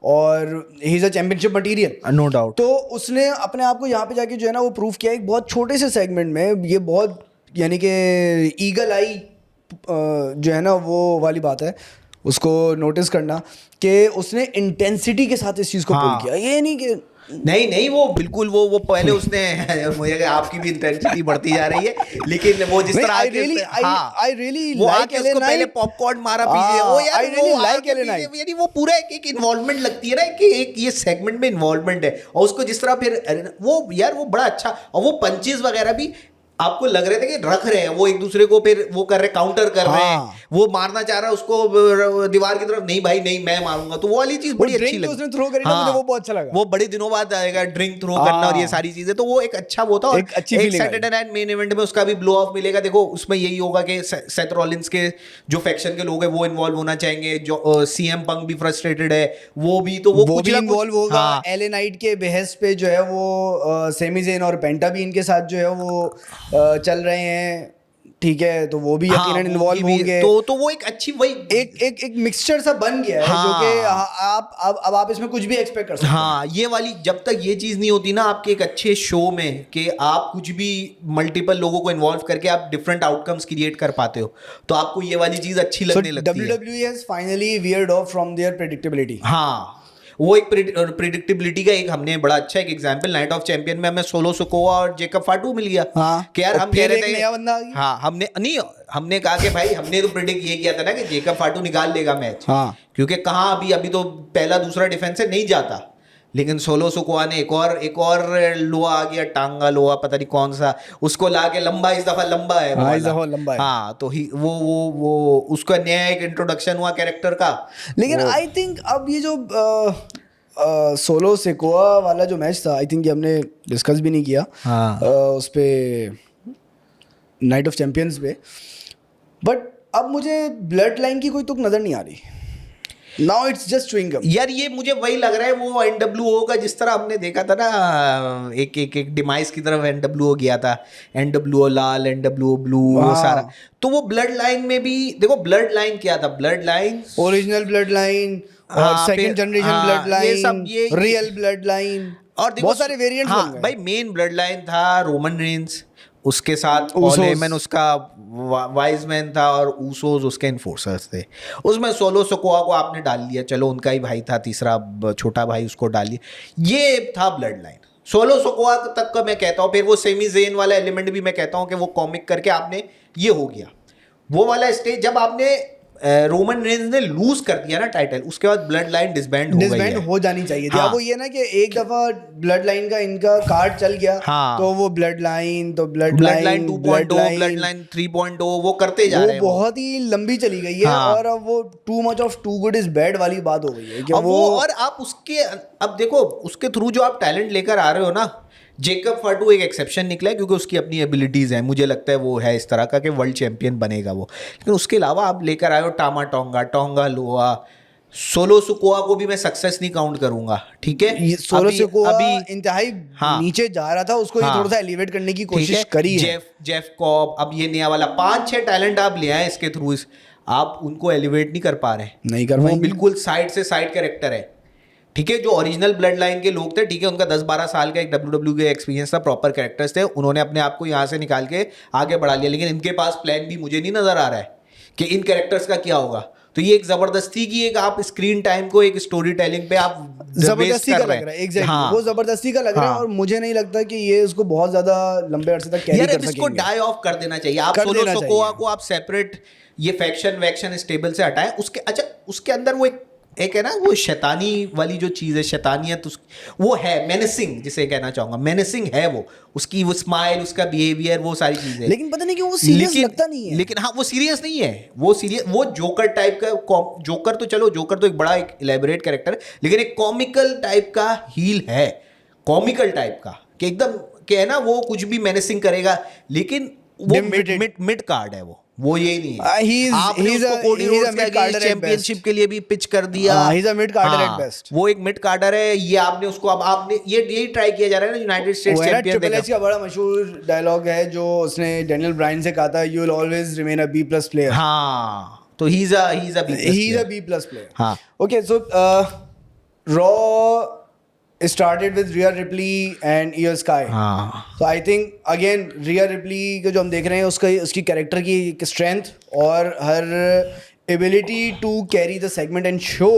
और he is a championship material, no doubt. तो उसने अपने आप को यहाँ पे जाके जो है ना वो प्रूव किया एक बहुत छोटे से सेगमेंट में। ये बहुत यानी कि ईगल आई जो है ना वो वाली बात है, उसको नोटिस करना कि उसने इंटेंसिटी के साथ इस चीज़ को पुल हाँ। किया। ये नहीं कि नहीं वो बिल्कुल वो पहले उसने मुझे लगा आपकी भी इंटेंसिटी बढ़ती जा रही है, लेकिन वो जिस तरह I आके really- उसने- हाँ I really वो like आके LA उसको पहले Knight। पॉपकॉर्न मारा पीछे, वो यार I really वो like आके LA पीछे, Knight। यानी वो पूरा एक इन्वॉल्वमेंट लगती है ना कि एक ये सेगमेंट में इन्वॉल्वमेंट है, और उसको जिस तरह फिर वो यार वो बड़ा अच्छा, और वो पंचेस वगैरह भी आपको लग रहे थे कि रख रहे हैं वो एक दूसरे को, फिर वो कर रहे काउंटर कर रहे हैं, हाँ। वो मारना चाह रहा है उसको दीवार की तरफ, नहीं भाई नहीं मैं मारूंगा, तो वो वाली चीज बड़ी अच्छी लगी। उसने थ्रो करी ना, मुझे वो बहुत अच्छा लगा। वो बड़े दिनों बाद आएगा ड्रिंक थ्रो करना और ये हाँ। सारी चीजें, तो वो एक अच्छा वो था। और एक अच्छी feeling आई। सैटरडे नाइट मेन इवेंट में उसका भी ब्लो ऑफ मिलेगा। देखो उसमें यही होगा कि सेथ रॉलिंस के जो फैक्शन के लोग हैं वो इन्वॉल्व होना चाहेंगे, जो सीएम पंक भी फ्रस्ट्रेटेड है, वो भी तो वो कुछ भी ना इन्वॉल्व कुछ होगा। हाँ, एले नाइट के बेहस पे जो है वो सेमी ज़ेन और पेंटा भी इनके साथ जो है वो चल रहे हैं, ठीक है, तो वो भी हाँ, यकीनन वो इन्वॉल्व भी- होंगे। तो वो एक अच्छी वही एक मिक्सचर सा बन गया है, हाँ। जो कि अब आप इसमें कुछ भी एक्सपेक्ट कर सकते हैं। हाँ, ये वाली जब तक ये चीज नहीं होती ना आपके एक अच्छे शो में कि आप कुछ भी मल्टीपल लोगों को इन्वॉल्व करके आप डिफरेंट आउटकम्स क्रिएट कर पाते हो, तो आपको ये वाली चीज अच्छी लगने लगती है। WWE has finally veered off from their predictability। हाँ, वो एक प्रिडिक्टेबिलिटी का एक हमने बड़ा अच्छा एक एग्जांपल नाइट ऑफ चैंपियन में हमें सोलो सुकोवा और जेकब फाटू मिल गया। हाँ, कि यार और हम कह फिर रहे एक थे नया बंदा आ गया। हाँ, हमने कहा कि भाई हमने तो प्रिडिक्ट ये किया था ना कि जेकब फाटू निकाल लेगा मैच। हाँ। क्योंकि कहाँ अभी तो पहला दूसरा डिफेंस से नहीं जाता, लेकिन सोलो सुकोवा ने एक और लोहा आ गया, टांगा लोहा पता नहीं कौन सा, उसको ला के लंबा, इस दफा लंबा है वो हाँ, इस वाला। दफा लंबा है। हाँ, तो ही वो उसका नया एक इंट्रोडक्शन हुआ कैरेक्टर का। लेकिन आई थिंक अब ये जो सोलो सिकोआ वाला जो मैच था, आई थिंक ये हमने डिस्कस भी नहीं किया हाँ। उस पे नाइट ऑफ चैंपियंस पे, बट अब मुझे ब्लड लाइन की कोई तुक नज़र नहीं आ रही। Now it's just chewing gum. यार ये मुझे वही लग रहा है वो एनडब्ल्यूओ का, जिस तरह हमने देखा था ना एक डिमाइस की तरफ एनडब्ल्यूओ गया था, एनडब्ल्यूओ लाल, एनडब्ल्यूओ ब्लू, वो सारा, तो वो ब्लड लाइन में भी देखो ब्लड लाइन क्या था, blood line original blood line और हाँ, सेकंड फिर- जनरेशन हाँ, ब्लड ये सब लाइन, ये रियल ब्लड लाइन, और देखो बहुत सारे वेरिएंट्स हाँ, बन गए। भाई मेन ब्लड लाइन था रोमन रेंस, उसके साथ पॉल Usos। हेमन उसका वाइज मैन था, और ऊसोस उसके इन्फोर्सर्स थे। उसमें सोलो सोकोआ को आपने डाल लिया, चलो उनका ही भाई था तीसरा छोटा भाई, उसको डाल लिया, ये था ब्लड लाइन। सोलो सोकोआ तक का मैं कहता हूँ, फिर वो सेमी जेन वाला एलिमेंट भी मैं कहता हूँ कि वो कॉमिक करके आपने ये हो गया वो वाला स्टेज। जब आपने रोमन रेंज ने लूज कर दिया ना टाइटल, उसके बाद ब्लड लाइन डिसबैंड हो गई है। हो जानी चाहिए थी। हाँ। अब वो ये ना कि एक दफा ब्लड लाइन का इनका कार्ड चल गया, हाँ। तो वो ब्लड लाइन, तो blood line line 2.0, blood line 3.0 वो करते जा वो रहे हैं बहुत ही लंबी चली गई है। हाँ। और अब वो too much of too good is bad वाली बात हो गई है कि अब वो और आप उसके अब देखो उसके थ्रू जो आप टैलेंट लेकर आ रहे हो ना, जेकब फाटू एक एक्सेप्शन निकला है क्योंकि उसकी अपनी एबिलिटीज़ हैं, मुझे लगता है वो है इस तरह का कि वर्ल्ड चैंपियन बनेगा वो। लेकिन उसके अलावा आप लेकर आए हो टामा टोंगा लोआ, सोलो सुकोआ को भी मैं सक्सेस नहीं काउंट करूंगा, ठीक है। सोलो से को अभी इंतहाई हाँ। नीचे जा रहा था, उसको ये हाँ। थोड़ा सा एलिवेट करने की ठीक कोशिश है, करी है। जेफ कॉब, अब ये नया वाला 5-6 टैलेंट आप ले आए इसके थ्रू, आप उनको एलिवेट नहीं कर पा रहे, नहीं कर वो पाएंगे। बिल्कुल साइड से साइड कैरेक्टर है, ठीक है। जो ओरिजिनल ब्लड लाइन के लोग थे, ठीक है, उनका 10-12 साल का एक WWE का एक्सपीरियंस था, प्रॉपर कैरेक्टर्स थे, उन्होंने अपने आप को यहाँ से निकाल के आगे बढ़ा लिया। लेकिन इनके पास प्लान भी मुझे नहीं नजर आ रहा है कि इन कैरेक्टर्स का क्या होगा। तो ये एक जबरदस्ती की एक आप स्क्रीन टाइम को एक स्टोरी टेलिंग पे आप जबरदस्ती का लग रहा है, एग्जैक्टली वो जबरदस्ती का लग रहा है। और मुझे नहीं लगता कि ये उसको बहुत ज्यादा लंबे अरसे तक कैरी कर यार इसको सकेंगे। डाई ऑफ कर देना चाहिए। आप सोलो सोकोआ को आप सेपरेट ये फैक्शन वैक्शन स्टेबल से हटाएं, उसके अच्छा उसके अंदर वो एक एक है ना वो शैतानी वाली जो चीज़ है, शैतानियत वो है, मेनेसिंग जिसे कहना चाहूँगा, मेनेसिंग है वो, उसकी वो स्माइल, उसका बिहेवियर, वो सारी चीज़ें। लेकिन पता नहीं क्यों वो सीरियस लगता नहीं है। लेकिन हाँ वो सीरियस नहीं है, वो सीरियस, वो जोकर टाइप का, जोकर तो चलो, जोकर तो एक बड़ा एक इलेबोरेट कैरेक्टर है, लेकिन एक कॉमिकल टाइप का हील है, कॉमिकल टाइप का, कि एकदम कि है ना वो कुछ भी मेनेसिंग करेगा, लेकिन वो मिड कार्ड है वो ये नहीं है। आपने उसको कोडी रोड्स के अगेंस्ट चैंपियनशिप के लिए भी पिच कर दिया। he's a mid कार्डर at best। वो एक मिड कार्डर है, ये आपने उसको, अब आपने यही ट्राई किया जा रहा है ना United states champion. Triple H का बड़ा मशहूर डायलॉग है जो उसने डैनियल ब्रायन से कहा था, you will always remain a B plus player. हाँ, तो he is a B plus player. हाँ, okay, so Raw started with Rhea Ripley and Io Sky। हाँ, So I think again Rhea Ripley का जो हम देख रहे हैं उसकी कैरेक्टर की स्ट्रेंथ और her ability to carry the segment and show,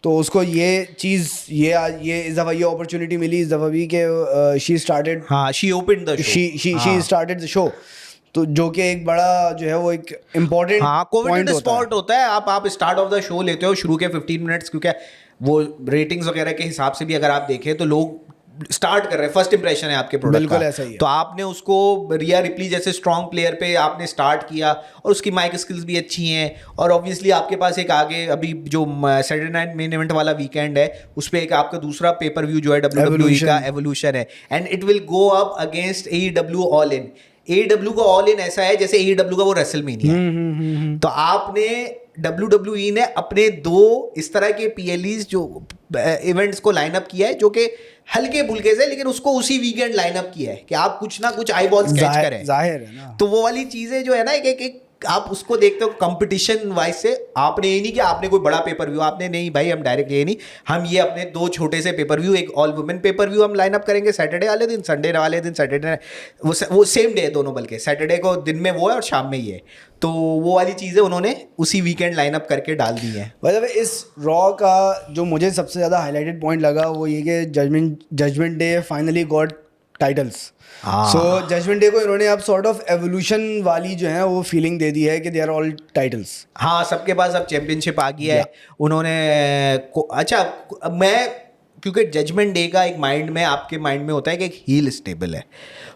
तो उसको ये चीज़ ये इस दफ़ा ये अपॉर्चुनिटी मिली इस दफ़ा भी कि शी स्टार्टेड, हाँ, she opened the show। She started the show, तो जो कि एक बड़ा जो है वो एक इम्पोर्टेंट कोविड स्पॉट होता है। आप स्टार्ट ऑफ द शो लेते हो शुरू के 15 मिनट्स, क्योंकि वो रेटिंग्स वगैरह के हिसाब से भी अगर आप देखें तो लोग स्टार्ट कर रहे हैं, फर्स्ट इंप्रेशन है आपके प्रोडक्ट बिल्कुल का, ऐसा ही है। तो आपने उसको रिया रिप्ली जैसे स्ट्रॉन्ग प्लेयर पे आपने स्टार्ट किया, और उसकी माइक स्किल्स भी अच्छी हैं, और ऑब्वियसली आपके पास एक आगे अभी जो सैटरडे नाइट मेन इवेंट वाला वीकेंड है, उस पर एक आपका दूसरा पेपर व्यू जो है WWE का एवोल्यूशन है, and it will go up against AEW all in. AEW का ऑल इन ऐसा है जैसे AEW का वो रेसलमेनिया। तो आपने WWE ने अपने 2 इस तरह के PLEs जो इवेंट्स को लाइन अप किया है, जो कि हल्के फुल्के से, लेकिन उसको उसी वीकेंड लाइन अप किया है कि आप कुछ ना कुछ आई बॉल्स कैच करें। जाहिर है ना, तो वो वाली चीजें जो है ना, एक आप उसको देखते हो कंपटीशन वाइज से। आपने ये नहीं कि आपने कोई बड़ा पेपर व्यू, आपने नहीं भाई, हम डायरेक्ट ये नहीं, हम ये अपने 2 छोटे से पेपर व्यू, एक ऑल वुमेन पेपर व्यू हम लाइन अप करेंगे सैटरडे वाले दिन, संडे वाले दिन, सैटरडे वो सेम डे है दोनों, बल्कि सैटरडे को दिन में वो है और शाम में ये है, तो वो वाली चीज़ें उन्होंने उसी वीकेंड लाइन अप करके डाल दी हैं। मतलब इस रॉ का जो मुझे सबसे ज़्यादा हाईलाइटेड पॉइंट लगा वो ये कि Judgment Day finally got titles. So Judgment Day को इन्होंने अब सॉर्ट ऑफ एवोल्यूशन वाली जो है वो फीलिंग दे दी है कि दे आर ऑल टाइटल्स। हाँ, सबके पास अब चैंपियनशिप आ गया है। उन्होंने अच्छा, मैं क्योंकि जजमेंट डे का एक माइंड में, आपके माइंड में होता है कि एक हील स्टेबल है,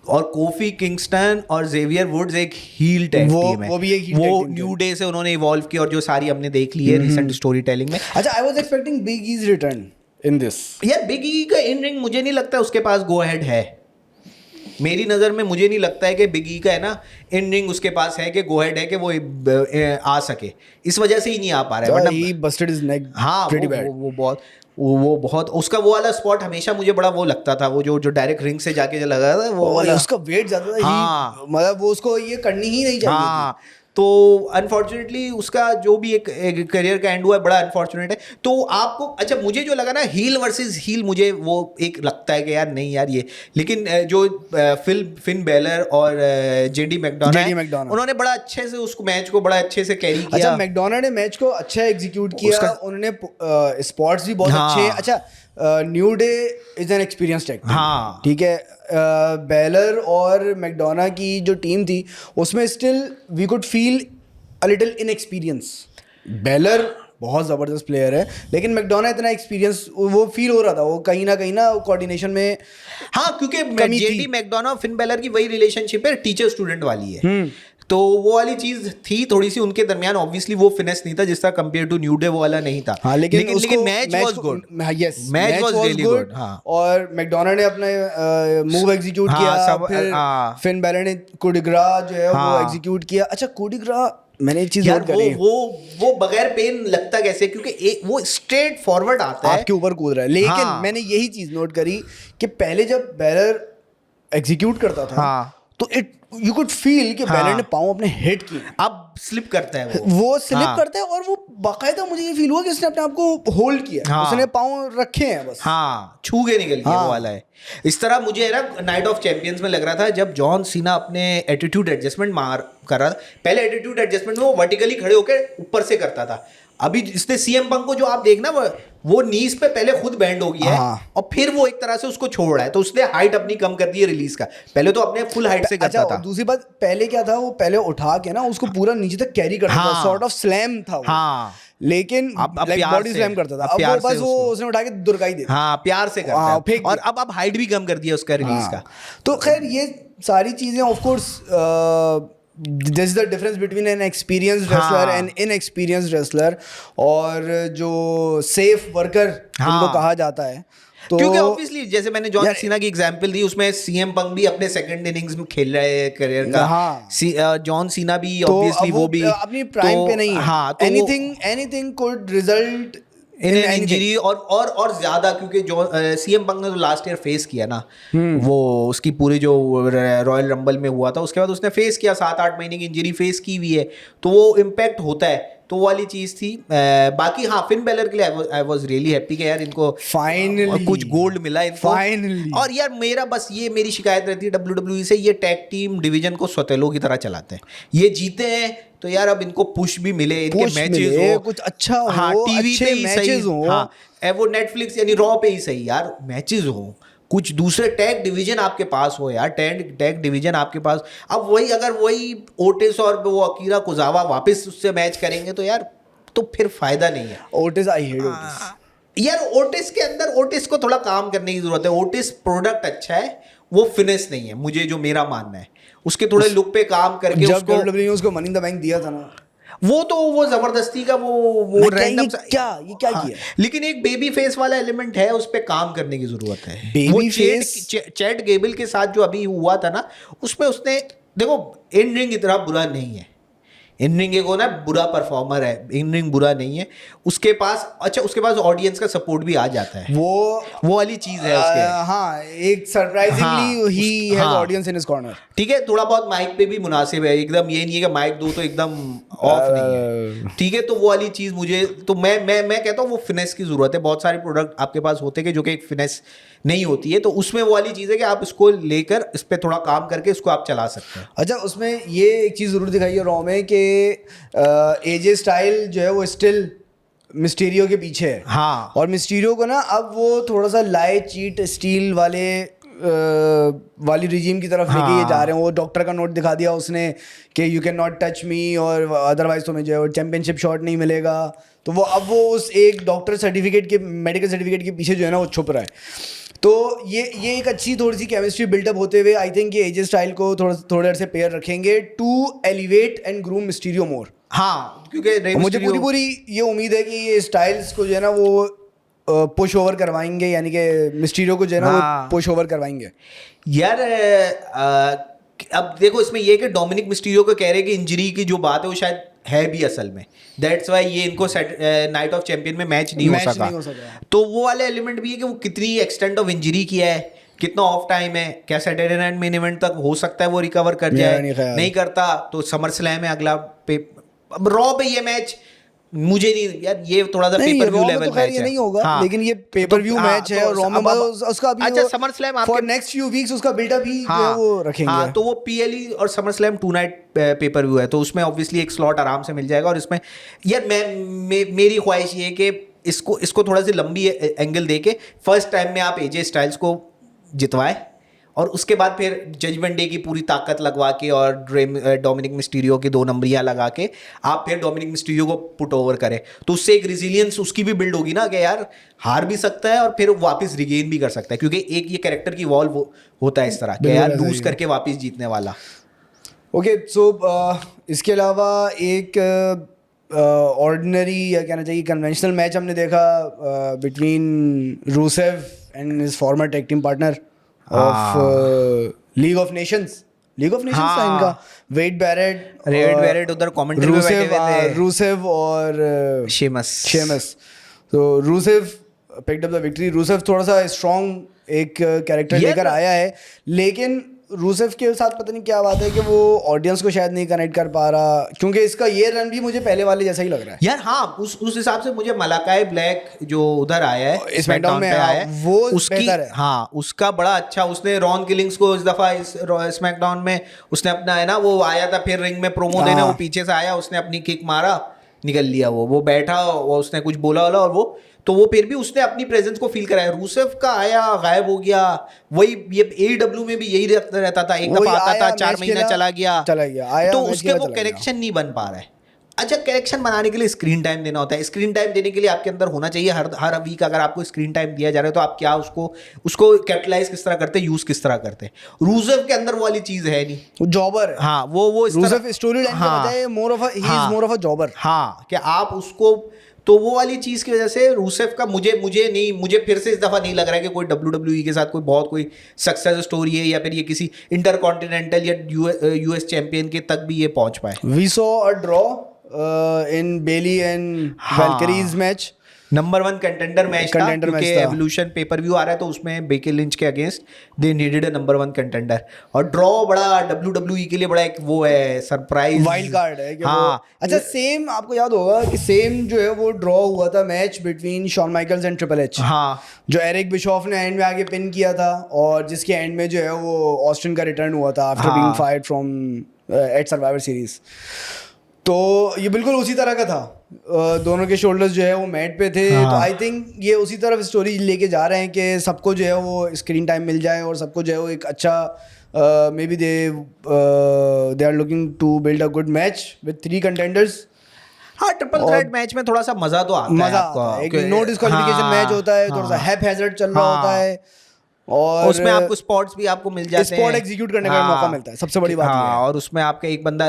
और कोफी किंगस्टन और जेवियर वुड्स एक हील टैग टीम है, वो भी एक हील वो न्यू डे से उन्होंने इवॉल्व किया, और जो सारी हमने देख ली है रिसेंट स्टोरी टेलिंग में। अच्छा, I was expecting Big E's return in this. यार बिग ई का इन रिंग मुझे नहीं लगता उसके पास गो अहेड है, मेरी नज़र में मुझे नहीं लगता है कि बिग ई का है ना इन रिंग उसके पास है कि गो अहेड है कि वो आ सके, इस वजह से ही नहीं आ पा रहा है। ही बस्टेड हिज नेक हाँ, प्रीटी बैड। वो बहुत उसका वो वाला स्पॉट हमेशा मुझे बड़ा वो लगता था, वो जो डायरेक्ट रिंग से जाके जो लगा था वो वाला, उसका वेट ज्यादा था। हाँ, मतलब वो उसको ये करनी ही नहीं चाहिए। हाँ, तो अनफॉर्चुनेटली उसका जो भी एक करियर का एंड हुआ है, बड़ा अनफॉर्चुनेट है। तो आपको अच्छा, मुझे जो लगा ना हील वर्सेस हील, मुझे वो एक लगता है कि यार नहीं यार ये, लेकिन जो फिन बेलर और जेडी मैकडोनाल्ड, उन्होंने बड़ा अच्छे से उस मैच को बड़ा अच्छे से कैरी किया। अच्छा, मैकडोनाल्ड ने मैच को अच्छा एग्जीक्यूट किया, उन्होंने स्पॉट्स भी बहुत अच्छे हैं। अच्छा, New Day is an experience tag, हाँ ठीक है। बेलर और मैकडोना की जो टीम थी उसमें still we could feel a little inexperience. Balor बहुत ज़बरदस्त प्लेयर है, लेकिन मैकडोना इतना एक्सपीरियंस वो फील हो रहा था, वो कहीं ना कोऑर्डिनेशन में, हाँ, क्योंकि जेडी मैकडोना फिन बेलर की वही रिलेशनशिप है, टीचर स्टूडेंट वाली है, तो वो वाली चीज थी थोड़ी सी उनके दरमियान। ऑब्वियसली वो फिनेस नहीं था जिस तरह कंपेयर टू न्यू डे वो वाला नहीं था। हाँ, लेकिन match was good. Yes, match was really good. और मैकडोनाल्ड ने अपना मूव एग्जीक्यूट किया, फिर फिन बेलर ने कोडिग्रा जो है वो एग्जीक्यूट किया। अच्छा, कोडिग्रा मैंने एक चीज नोट करी, वो बगैर पेन लगता कैसे, क्योंकि वो स्ट्रेट फॉरवर्ड आता है, आपके ऊपर कूद रहा है। लेकिन मैंने यही चीज नोट करी कि पहले जब बेलर एग्जीक्यूट करता था तो यू कुड फील कि बेलर ने पाँव अपने हिट किए, अब स्लिप करता है वो स्लिप करता है, और वो बाकायदा मुझे ये फील हुआ कि उसने अपने आप को होल्ड किया, उसने पाँव रखे हैं बस, हाँ, छू के निकल गया, वो वाला है। इस तरह मुझे है ना नाइट ऑफ चैंपियंस में लग रहा था जब जॉन सीना अपने एटीट्यूड एडजस्टमेंट मार कर रहा था। पहले एटीट्यूड एडजस्टमेंट में वो वर्टिकली खड़े होकर ऊपर से करता था, अभी इसने सीएम पंक को जो आप देखना वो नीज पे पहले खुद बैंड हो गया है, और फिर वो एक तरह से उसको छोड़ रहा है, तो उसने हाइट अपनी कम कर दी है रिलीज का, पहले तो अपने फुल हाइट से करता था। दूसरी बात, पहले क्या था, वो पहले उठा के ना उसको पूरा नीचे तक कैरी करता था, सॉर्ट ऑफ स्लैम था वो। लेकिन अब लाइक प्यार बॉडी से- स्लैम करता था, अब अब प्यार वो बस से वो उसको- उसने उठा के दुर्गाई दे दी। हाँ प्यार से करता हाँ, है फेंक और दिया। अब हाइट भी कम कर दिया उसका रिलीज का। तो खैर ये सारी चीजें of course this is the difference between N experienced wrestler and inexperienced wrestler, और जो सेफ वर्कर हाँ। जिनको कहा जाता है। तो क्योंकि ऑब्वियसली जैसे मैंने जॉन यार- सीना की एग्जांपल दी, उसमें सीएम पंक भी अपने सेकंड इनिंग्स में खेल रहे हैं करियर का। हाँ। जॉन सीना भी तो ऑब्वियसली अब वो भी अपनी प्राइम तो- पे नहीं है। हाँ तो anything could result in injury और ज्यादा, क्योंकि जो सीएम पंक ने तो लास्ट ईयर फेस किया ना, वो उसकी पूरी जो रॉयल रंबल में हुआ था उसके बाद उसने फेस किया, 7-8 महीने की इंजरी फेस की हुई है, तो वो इम्पैक्ट होता है। तो वो वाली चीज थी। बाकी हाँ, फिन बेलर के लिए आई वाज रियली हैप्पी कि यार इनको फाइनली कुछ गोल्ड मिला इनको फाइनली। और यार मेरा बस ये मेरी शिकायत रहती है WWE से, ये टैग टीम डिवीजन को सौतेलों की तरह चलाते हैं। ये जीते हैं तो यार अब इनको पुश भी मिले, इनके Push मैचेस मिले, हो, कुछ अच्छा हो, हाँ टीवी अच्छे पे ही सही, matches हो। हाँ वो नेटफ्लिक्स यानी रॉ पे ही सही यार मैचेस हो, कुछ दूसरे टैग डिवीजन आपके पास हो यार, टैग डिवीजन आपके पास। अब वही अगर वही ओटिस और वो अकीरा कुजावा वापस उससे मैच करेंगे तो यार तो फिर फायदा नहीं है। Otis, I hate Otis. यार ओटिस के अंदर ओटिस को थोड़ा काम करने की जरूरत है। ओटिस प्रोडक्ट अच्छा है, वो फिनिश नहीं है, मुझे जो मेरा मानना है उसके थोड़े लुक पे काम करके जब उसको WWE ने उसको मनी इन द बैंक दिया था ना, वो जबरदस्ती का वो मैं रैंडम ये क्या किया? लेकिन एक बेबी फेस वाला एलिमेंट है, उस पे काम करने की जरूरत है। Baby वो face- चैट गेबल के साथ जो अभी हुआ था ना, उसमें उसने देखो इन रिंग इतना बुरा नहीं है, इन रिंग एक ना बुरा परफॉर्मर है, इन रिंग बुरा नहीं है, उसके पास अच्छा उसके पास ऑडियंस का सपोर्ट भी आ जाता है, वो वाली चीज है उसके। हाँ, एक सरप्राइजिंगली ही हैज हाँ। Audience in his corner. ठीक है, थोड़ा बहुत माइक पे भी मुनासिब है, एकदम ये नहीं है कि माइक दो तो एकदम ऑफ नहीं है, ठीक है। तो वो वाली चीज मुझे तो मैं कहता हूँ वो फिनेस की जरूरत है। बहुत सारे प्रोडक्ट आपके पास होते हैं जो कि एक फिनेस नहीं होती है, तो उसमें वो वाली चीज है कि आप इसको लेकर इस पे थोड़ा काम करके इसको आप चला सकते हैं। अच्छा, उसमें ये एक चीज़ ज़रूर दिखाई है रॉ में कि एजे स्टाइल जो है वो स्टिल मिस्टीरियो के पीछे है। हाँ। और मिस्टीरियो को ना अब वो थोड़ा सा लाई चीट स्टील वाली रिजीम की तरफ लेके ये जा रहे हैं। वो डॉक्टर का नोट दिखा दिया उसने कि you can not touch me, और अदरवाइज तुम्हें जो है चैंपियनशिप शॉट नहीं मिलेगा। तो वो अब वो उस एक डॉक्टर सर्टिफिकेट के, मेडिकल सर्टिफिकेट के पीछे जो है ना वो छुप रहा है। तो ये एक अच्छी थोड़ी सी केमिस्ट्री बिल्डअप होते हुए आई थिंक ये एजे स्टाइल को थोड़े अर्से पेयर रखेंगे to elevate and groom Mysterio more. हाँ, क्योंकि मुझे पूरी ये उम्मीद है कि ये स्टाइल्स को जो है ना वो पुश ओवर करवाएंगे, यानी कि मिस्टीरियो को जो है ना हाँ। वो पुश ओवर करवाएंगे। यार अब देखो इसमें ये कि डोमिनिक मिस्टीरियो को कह रहे हैं कि इंजरी की जो बात है वो शायद है भी असल में, दैट्स वाई ये इनको नाइट ऑफ चैंपियन में मैच नहीं हो सका। तो वो वाले एलिमेंट भी है कि वो कितनी एक्सटेंट ऑफ इंजरी किया है, कितना ऑफ टाइम है, क्या सैटरडे नाइट मेन इवेंट तक हो सकता है वो रिकवर कर जाए, नहीं करता तो समर स्लैम है अगला पे। अब रॉ पे ये मैच मुझे नहीं यार, ये थोड़ा सा पेपर व्यू लेवल मैच है, नहीं होगा। हाँ। लेकिन ये पेपर व्यू मैच है और रॉ में उसका अभी अच्छा summer slam for next few weeks उसका बिल्डअप ही जो है वो रखेंगे। हाँ, तो वो पीएलई और summer slam 2 night pay per view है, तो उसमें ऑब्वियसली एक स्लॉट आराम से मिल जाएगा। और इसमें यार मेरी ख्वाहिश ये है कि इसको थोड़ा सी लंबी एंगल दे के फर्स्ट टाइम में आप एजे स्टाइल्स को जितवाएं और उसके बाद फिर जजमेंट डे की पूरी ताकत लगवा के और डोमिनिक मिस्टीरियो की 2 नंबरियां लगा के आप फिर डोमिनिक मिस्टीरियो को पुट ओवर करें, तो उससे एक रिजिलियंस उसकी भी बिल्ड होगी ना कि यार हार भी सकता है और फिर वापस रिगेन भी कर सकता है, क्योंकि एक ये कैरेक्टर की वॉल्व होता है इस तरह कि यार लूज करके वापस जीतने वाला। ओके, सो इसके अलावा एक ऑर्डिनरी या कहना चाहिए कन्वेंशनल मैच हमने देखा between Rusev and his farmer tag team partner of league of Nations था इनका, वेड बैरेट उधर कमेंट्री में बैठे हुए थे, रूसेव और शेमस। तो Rusev picked up the victory. Rusev थोड़ा सा स्ट्रॉन्ग एक कैरेक्टर लेकर आया है, लेकिन रूसेफ के साथ पता नहीं क्या बात है कि वो ऑडियंस को शायद नहीं कनेक्ट कर पा रहा, क्योंकि इसका ये रन भी मुझे पहले वाले जैसा ही लग रहा है यार। हाँ, उस हिसाब से मुझे मलाकाई ब्लैक जो उधर आया है स्मैकडाउन में आया है वो उसकी है। हाँ, उसका बड़ा अच्छा, उसने रॉन किलिंग्स को इस दफा इस स्मैकडाउन में उसने अपना है ना वो आया था फिर रिंग में प्रोमो देने, वो पीछे से आया, उसने अपनी किक मारा, निकल लिया, वो बैठा, वो उसने कुछ बोला और वो तो वो फिर भी उसने अपनी प्रेजेंस को फील कराया। रूसेफ का आया गायब हो गया, वही ये AEW में भी यही रहता था, एक दफा आता था 4 महीना चला गया आया, तो उसके वो कनेक्शन नहीं बन पा रहा है। अच्छा, करेक्शन बनाने के लिए स्क्रीन टाइम देना होता है। स्क्रीन टाइम देने के लिए आपके अंदर होना चाहिए, हर वीक अगर आपको स्क्रीन टाइम दिया जा रहा है तो आप क्या उसको कैपिटलाइज किस तरह करते हैं, यूज किस तरह करते हैं। रूसेफ के अंदर वो वाली चीज है नहीं, वो जॉबर है। हाँ, वो इस तरह, रूसेफ स्टोरी लाइन के बजाय more of he is more of a जॉबर। हाँ, कि आप उसको, तो वो वाली चीज की वजह से रूसेफ का मुझे फिर से इस दफा नहीं लग रहा है कि कोई WWE के साथ कोई सक्सेस स्टोरी है, या फिर ये किसी इंटरकॉन्टिनेंटल या यूएस चैंपियन के तक भी ये पहुंच पाए। We saw a draw in Bayley and Valkyries match, number 1 contender match था, क्योंकि था। एवोल्यूशन पेपर व्यू आ रहा है तो उसमें बेकी लिंच के against they needed a number 1 contender. और ड्रॉ बड़ा WWE के लिए बड़ा एक वो है, सरप्राइज वाइल्ड कार्ड है कि हाँ। अच्छा, सेम आपको याद होगा कि सेम जो है वो ड्रॉ हुआ था match between Shawn Michaels and Triple H, हाँ, जो एरिक बिशॉफ ने एंड में आगे पिन किया था, और जिसके एंड में जो है वो ऑस्टिन का रिटर्न हुआ था after being fired from at Survivor Series. तो ये बिल्कुल उसी तरह का था, दोनों के शोल्डर्स जो है वो मैट पे थे। तो आई थिंक ये उसी तरफ स्टोरी लेके जा रहे हैं कि सबको जो है वो स्क्रीन टाइम मिल जाए, और सबको जो है वो एक अच्छा maybe they are looking to build a good match with 3 contenders. हाँ, ट्रिपल थ्रेट मैच में थोड़ा सा मजा तो आता है आपको, एक नो डिस्क्वालिफिकेशन मैच होता है, थोड़ा सा हैप-हैज़र्ड चल रहा होता है, और उसमें आपको स्पॉट्स भी आपको मिल जाते हैं, स्पॉट एग्जीक्यूट करने का मौका मिलता है, सबसे बड़ी बात ये है। और उसमें आपका एक बंदा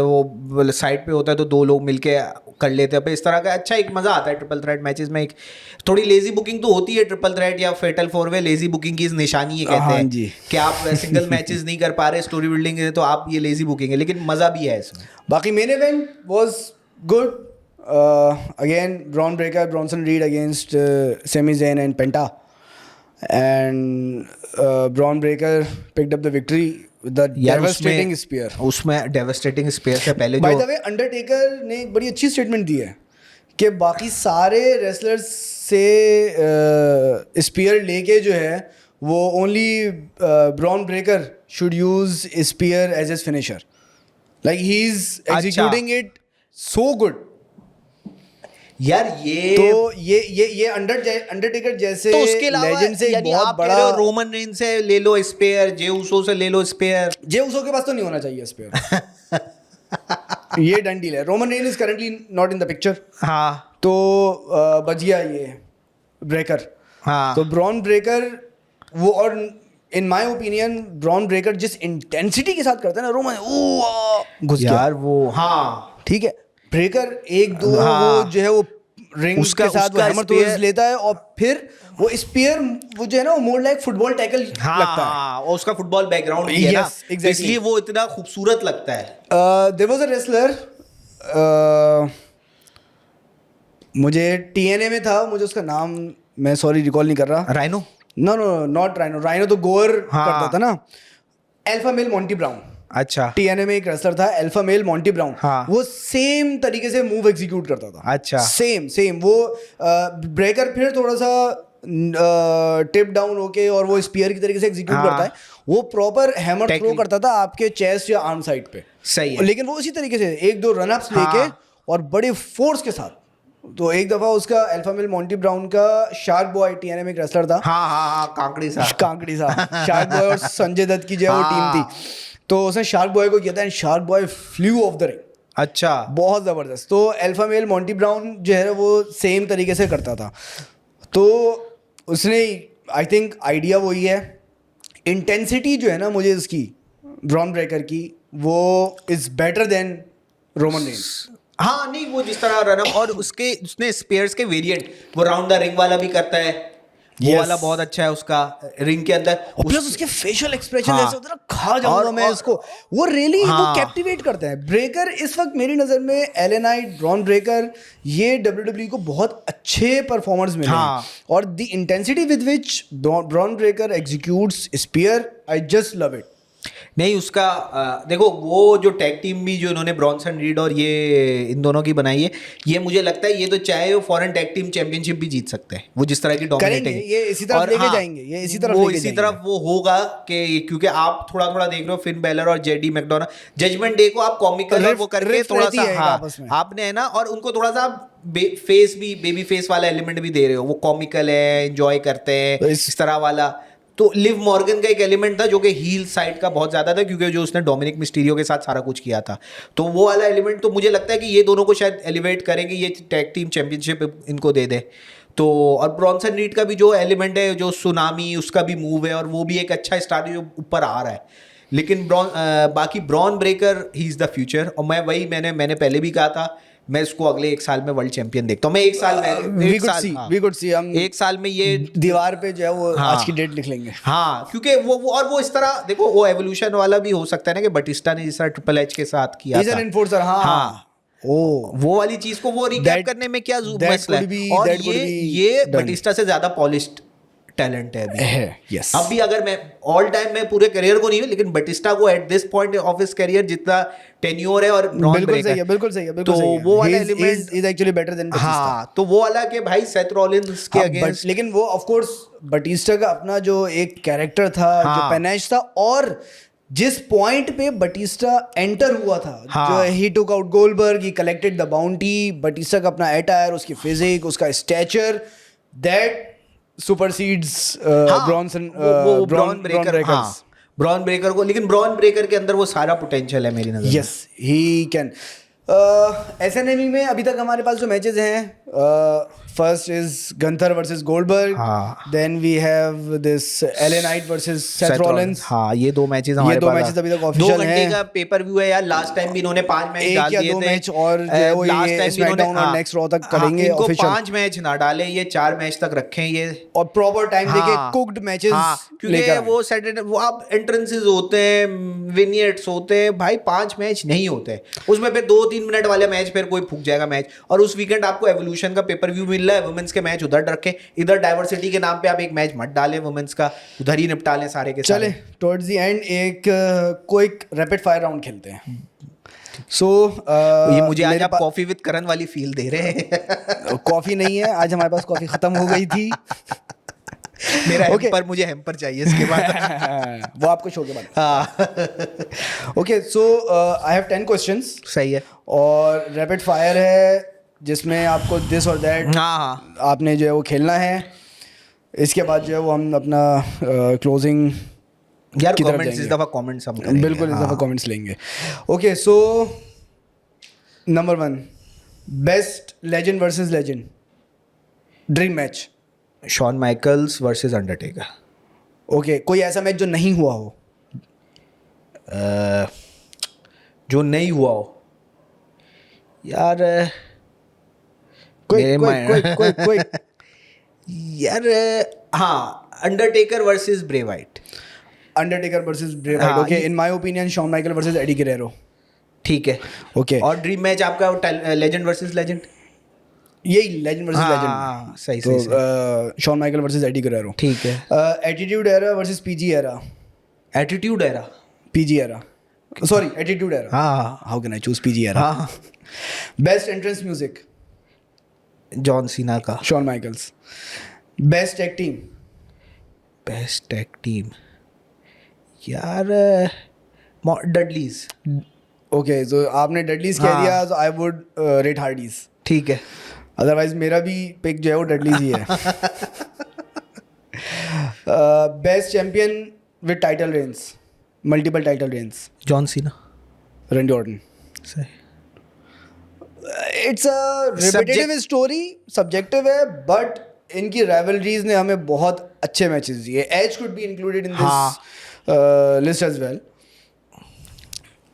वो साइड पे होता है तो 2 लोग मिलके कर लेते हैं, इस तरह का अच्छा एक मजा आता है ट्रिपल थ्रेट मैचेस में। एक थोड़ी लेजी बुकिंग तो होती है ट्रिपल थ्रेट या फेटल 4-वे, लेजी बुकिंग की निशानी ये कहते हैं कि आप सिंगल मैचेस नहीं कर पा रहे स्टोरी बिल्डिंग है, तो आप ये लेजी बुकिंग है, लेकिन मजा भी है इसमें। बाकी main event was good, again Bronson Reed against Sami Zayn and Penta, and Braun Breaker picked up the victory with the devastating spear. उसमें devastating spear से पहले by the way Undertaker ने एक बड़ी अच्छी स्टेटमेंट दी है कि बाकी सारे रेसलर्स से स्पीयर लेके जो है वो only Braun Breaker should use spear as his finisher, like he's executing it so good. यार ये तो ये अंडरटेकर जैसे तो उसके अलावा लेजेंड से एक बहुत बड़ा, रोमन रेन से ले लो स्पेयर, जे उसो से ले लो स्पेयर। जे उसो के पास तो नहीं होना चाहिए स्पेयर ये डन डील है। Roman rain is currently not in the picture, हाँ, तो बच गया ये ब्रेकर। हाँ, तो ब्रॉन ब्रेकर वो, और इन माय ओपिनियन ब्रॉन ब्रेकर जिस इंटेंसिटी के साथ करता है ना, रोमन घुस गया यार वो, हाँ ठीक है। ब्रेकर 1-2 वो जो है वो रिंग के साथ वो हैमर थ्रोज लेता है, और फिर वो स्पीयर वो जो है ना वो मोर लाइक फुटबॉल टैकल लगता है, और उसका फुटबॉल बैकग्राउंड भी है ना, इसलिए वो इतना खूबसूरत लगता है। देयर वाज अ रेसलर, मुझे TNA में था, मुझे उसका नाम मैं सॉरी रिकॉल नहीं कर रहा। राइनो? नो नॉट राइनो तो गोर करता था ना। अल्फा मेल मॉन्टी ब्राउन, अच्छा, TNA में एक रेसलर था अल्फा मेल मॉन्टी ब्राउन, वो सेम तरीके से मूव एग्जीक्यूट करता था। अच्छा, सेम वो ब्रेकर फिर थोड़ा सा टिप डाउन होके और वो स्पीयर की तरीके से एग्जीक्यूट करता है, वो प्रॉपर हैमर थ्रो करता था आपके चेस्ट या आर्म साइड पे, सही है। लेकिन वो उसी तरीके से 1-2 रन अप्स लेके और बड़े फोर्स के साथ। तो एक दफा उसका अल्फा मेल मॉन्टी ब्राउन का शार्क बॉय TNA में एक रेसलर था, कांकड़ी सा शार्क बॉय और संजय दत्त की जो है वो टीम थी, तो उसने शार्क बॉय को किया था and shark boy flew off the ring. अच्छा, बहुत ज़बरदस्त। तो अल्फा मेल मॉन्टी ब्राउन जो है वो सेम तरीके से करता था, तो उसने आई थिंक आइडिया वही है, इंटेंसिटी जो है ना मुझे इसकी ब्रॉन ब्रेकर की वो is better than Roman Reigns. हाँ, नहीं वो जिस तरह रनअप और उसने स्पेयर्स के वेरिएंट, वो राउंड द रिंग वाला भी करता है, वो वाला बहुत अच्छा है उसका रिंग के अंदर, प्लस उसके फेशियल एक्सप्रेशन ऐसे होता है ना, खा जाऊंगा मैं इसको, वो रियली वो कैप्टिवेट करते हैं। ब्रेकर इस वक्त मेरी नजर में LA नाइट, ब्रॉन ब्रेकर, ये WWE को बहुत अच्छे परफॉर्मर्स मिले हैं, और the intensity with which Bron Breakker executes spear, I just love it. नहीं उसका देखो वो जो टैग टीम भी जो इन्होंने ब्रॉन्सन रीड और ये इन दोनों की बनाई है, ये मुझे लगता है ये तो चाहे वो फॉरेन टैग टीम चैंपियनशिप भी जीत सकते हैं, वो जिस तरह की डोमिनेटिंग ये इसी तरफ लेके जाएंगे, ये इसी तरफ वो इसी तरफ वो होगा कि क्योंकि आप थोड़ा थोड़ा देख रहे हो फिन बैलर और जेडी मैकडोना, जजमेंट डे को आप कॉमिकल और वो करके थोड़ा सा आपने है ना, और उनको थोड़ा सा फेस भी बेबी फेस वाला एलिमेंट भी दे रहे हो, वो कॉमिकल है, एंजॉय करते हैं इस तरह वाला, तो लिव मॉर्गन का एक एलिमेंट था जो कि हील साइड का बहुत ज्यादा था, क्योंकि जो उसने डोमिनिक मिस्टीरियो के साथ सारा कुछ किया था, तो वो वाला एलिमेंट तो मुझे लगता है कि ये दोनों को शायद एलिवेट करेंगे, ये टैग टीम चैंपियनशिप इनको दे दे तो। और ब्रॉन्सन रीड का भी जो एलिमेंट है, जो सुनामी, उसका भी मूव है और वो भी एक अच्छा स्टार जो ऊपर आ रहा है। लेकिन बाकी Bron Breakker he is the future, और मैं वही मैंने पहले भी कहा था, मैं इसको अगले 1 साल में वर्ल्ड चैंपियन देखता हूँ। मैं 1 साल में वी कुड सी हम 1 साल में ये दीवार पे जो है वो हाँ, आज की डेट लिख लेंगे। हाँ, क्योंकि वो इस तरह देखो, वो एवोल्यूशन वाला भी हो सकता है ना, कि बटिस्टा ने जिस तरह ट्रिपल एच के साथ किया था, एनफोर्सर, हाँ वो वाली चीज को वो रिकैप करने में क्या मसला है। और ये बटिस्टा से ज्यादा पॉलिश्ड टैलेंट है अभी। यस, अभी अगर मैं ऑल टाइम में पूरे करियर को नहीं, लेकिन बटिस्टा को at this point of his career जितना टेन्योर है, और बिल्कुल सही है, बिल्कुल सही है, तो वो वाला element is actually better than Batista. हाँ, तो वो वाला के भाई सेथ रॉलिंस के अगेंस्ट, लेकिन वो ऑफ कोर्स बटिस्टा का अपना जो एक कैरेक्टर था, जो पेनेश था, और जिस पॉइंट पे बटिस्टा एंटर हुआ था, जो he took out Goldberg, he collected the bounty, Batista का अपना एटायर, उसकी फिजिक, उसका stature, that supersedes Braun Breaker को। लेकिन ब्रॉन ब्रेकर के अंदर वो सारा पोटेंशियल है मेरी नजर में। Yes, he can. एसएनएमई में अभी तक हमारे पास जो मैचेस हैं, first is Gunther versus Goldberg, then we have this LA Knight versus Seth Rollins. हाँ, ये 2 मैचेस हमारे पास, मैचेस अभी तक ऑफिशियल हैं। 2 घंटे का पेपर व्यू है यार। लास्ट टाइम भी इन्होंने 5 मैच डाल दिए थे, 2 मैच, और जो लास्ट टाइम भी इन्होंने और नेक्स्ट रॉ तक करेंगे इनको ऑफिशियल। 5 मैच ना डाले, ये 4 मैच तक रखें ये, और प्रॉपर टाइम देके कुक्ड मैचेस, क्योंकि वो सैटरडे वो अब एंट्रेंसेस होते हैं, विनियट्स होते हैं भाई, 5 मैच नहीं होते उसमें। फिर 2-3 मिनट वाले मैच फिर कोई फूक जाएगा मैच। और उस वीकेंड आपको एवोल्यूशन का पेपर व्यू मिल रहा है, वुमेन्स के मैच उधर रखें, इधर डाइवर्सिटी के नाम पे आप एक मैच मत डालें वुमेन्स का, उधर ही निपटा लें सारे के सारे। चले टुवर्ड्स द एंड एक क्विक रैपिड फायर राउंड खेलते हैं। सो ये मुझे आज आप कॉफी विद करण वाली फील दे रहे हैं। कॉफी नहीं है आज हमारे पास, कॉफी खत्म हो गई थी। मेरा हेम्पर, मुझे हेम्पर चाहिए इसके बाद। वो आपको शो के बाद। Okay, so I have 10 questions. सही है। और रैपिड फायर है जिसमें आपको दिस और दैट आपने जो है वो खेलना है। इसके बाद जो है वो हम अपना क्लोजिंग यार कमेंट्स इस दफा कमेंट्स हम करेंगे। बिल्कुल, इस दफा कमेंट्स लेंगे। Okay, so number 1, best legend versus legend dream match. Shawn Michaels versus Undertaker. Okay, कोई ऐसा मैच जो नहीं हुआ हो? जो नहीं हुआ हो यार, कोई यार, हाँ, Undertaker versus Bray Wyatt. Undertaker versus Bray Wyatt, okay. In my opinion Shawn Michael versus Eddie Guerrero. ठीक है, ओके। और ड्रीम मैच आपका लेजेंड वर्सेस लेजेंड, यही लेजेंड वर्सेस लेजेंड। हाँ, सही तो सही। Shawn Michael versus Eddie Guerrero. ठीक है। Attitude era versus PG era. Attitude era, PG era, sorry attitude era. हाँ, how can I choose PG era? हाँ, best entrance music John Cena का। Shawn Michaels. Best tag team. Best tag team यार, Dudleys. Okay, तो आपने डडलीज कह दिया, तो I would rate Hardy's. ठीक है, अदरवाइज मेरा भी पिक जो है वो डडलीज ही है। Best champion with title range, multiple title range. John Cena. Randy Orton. सही। It's a repetitive story, subjective है, बट इनकी राइवलरीज ने हमें बहुत अच्छे मैचेस दिए। Edge could be included in this list as well.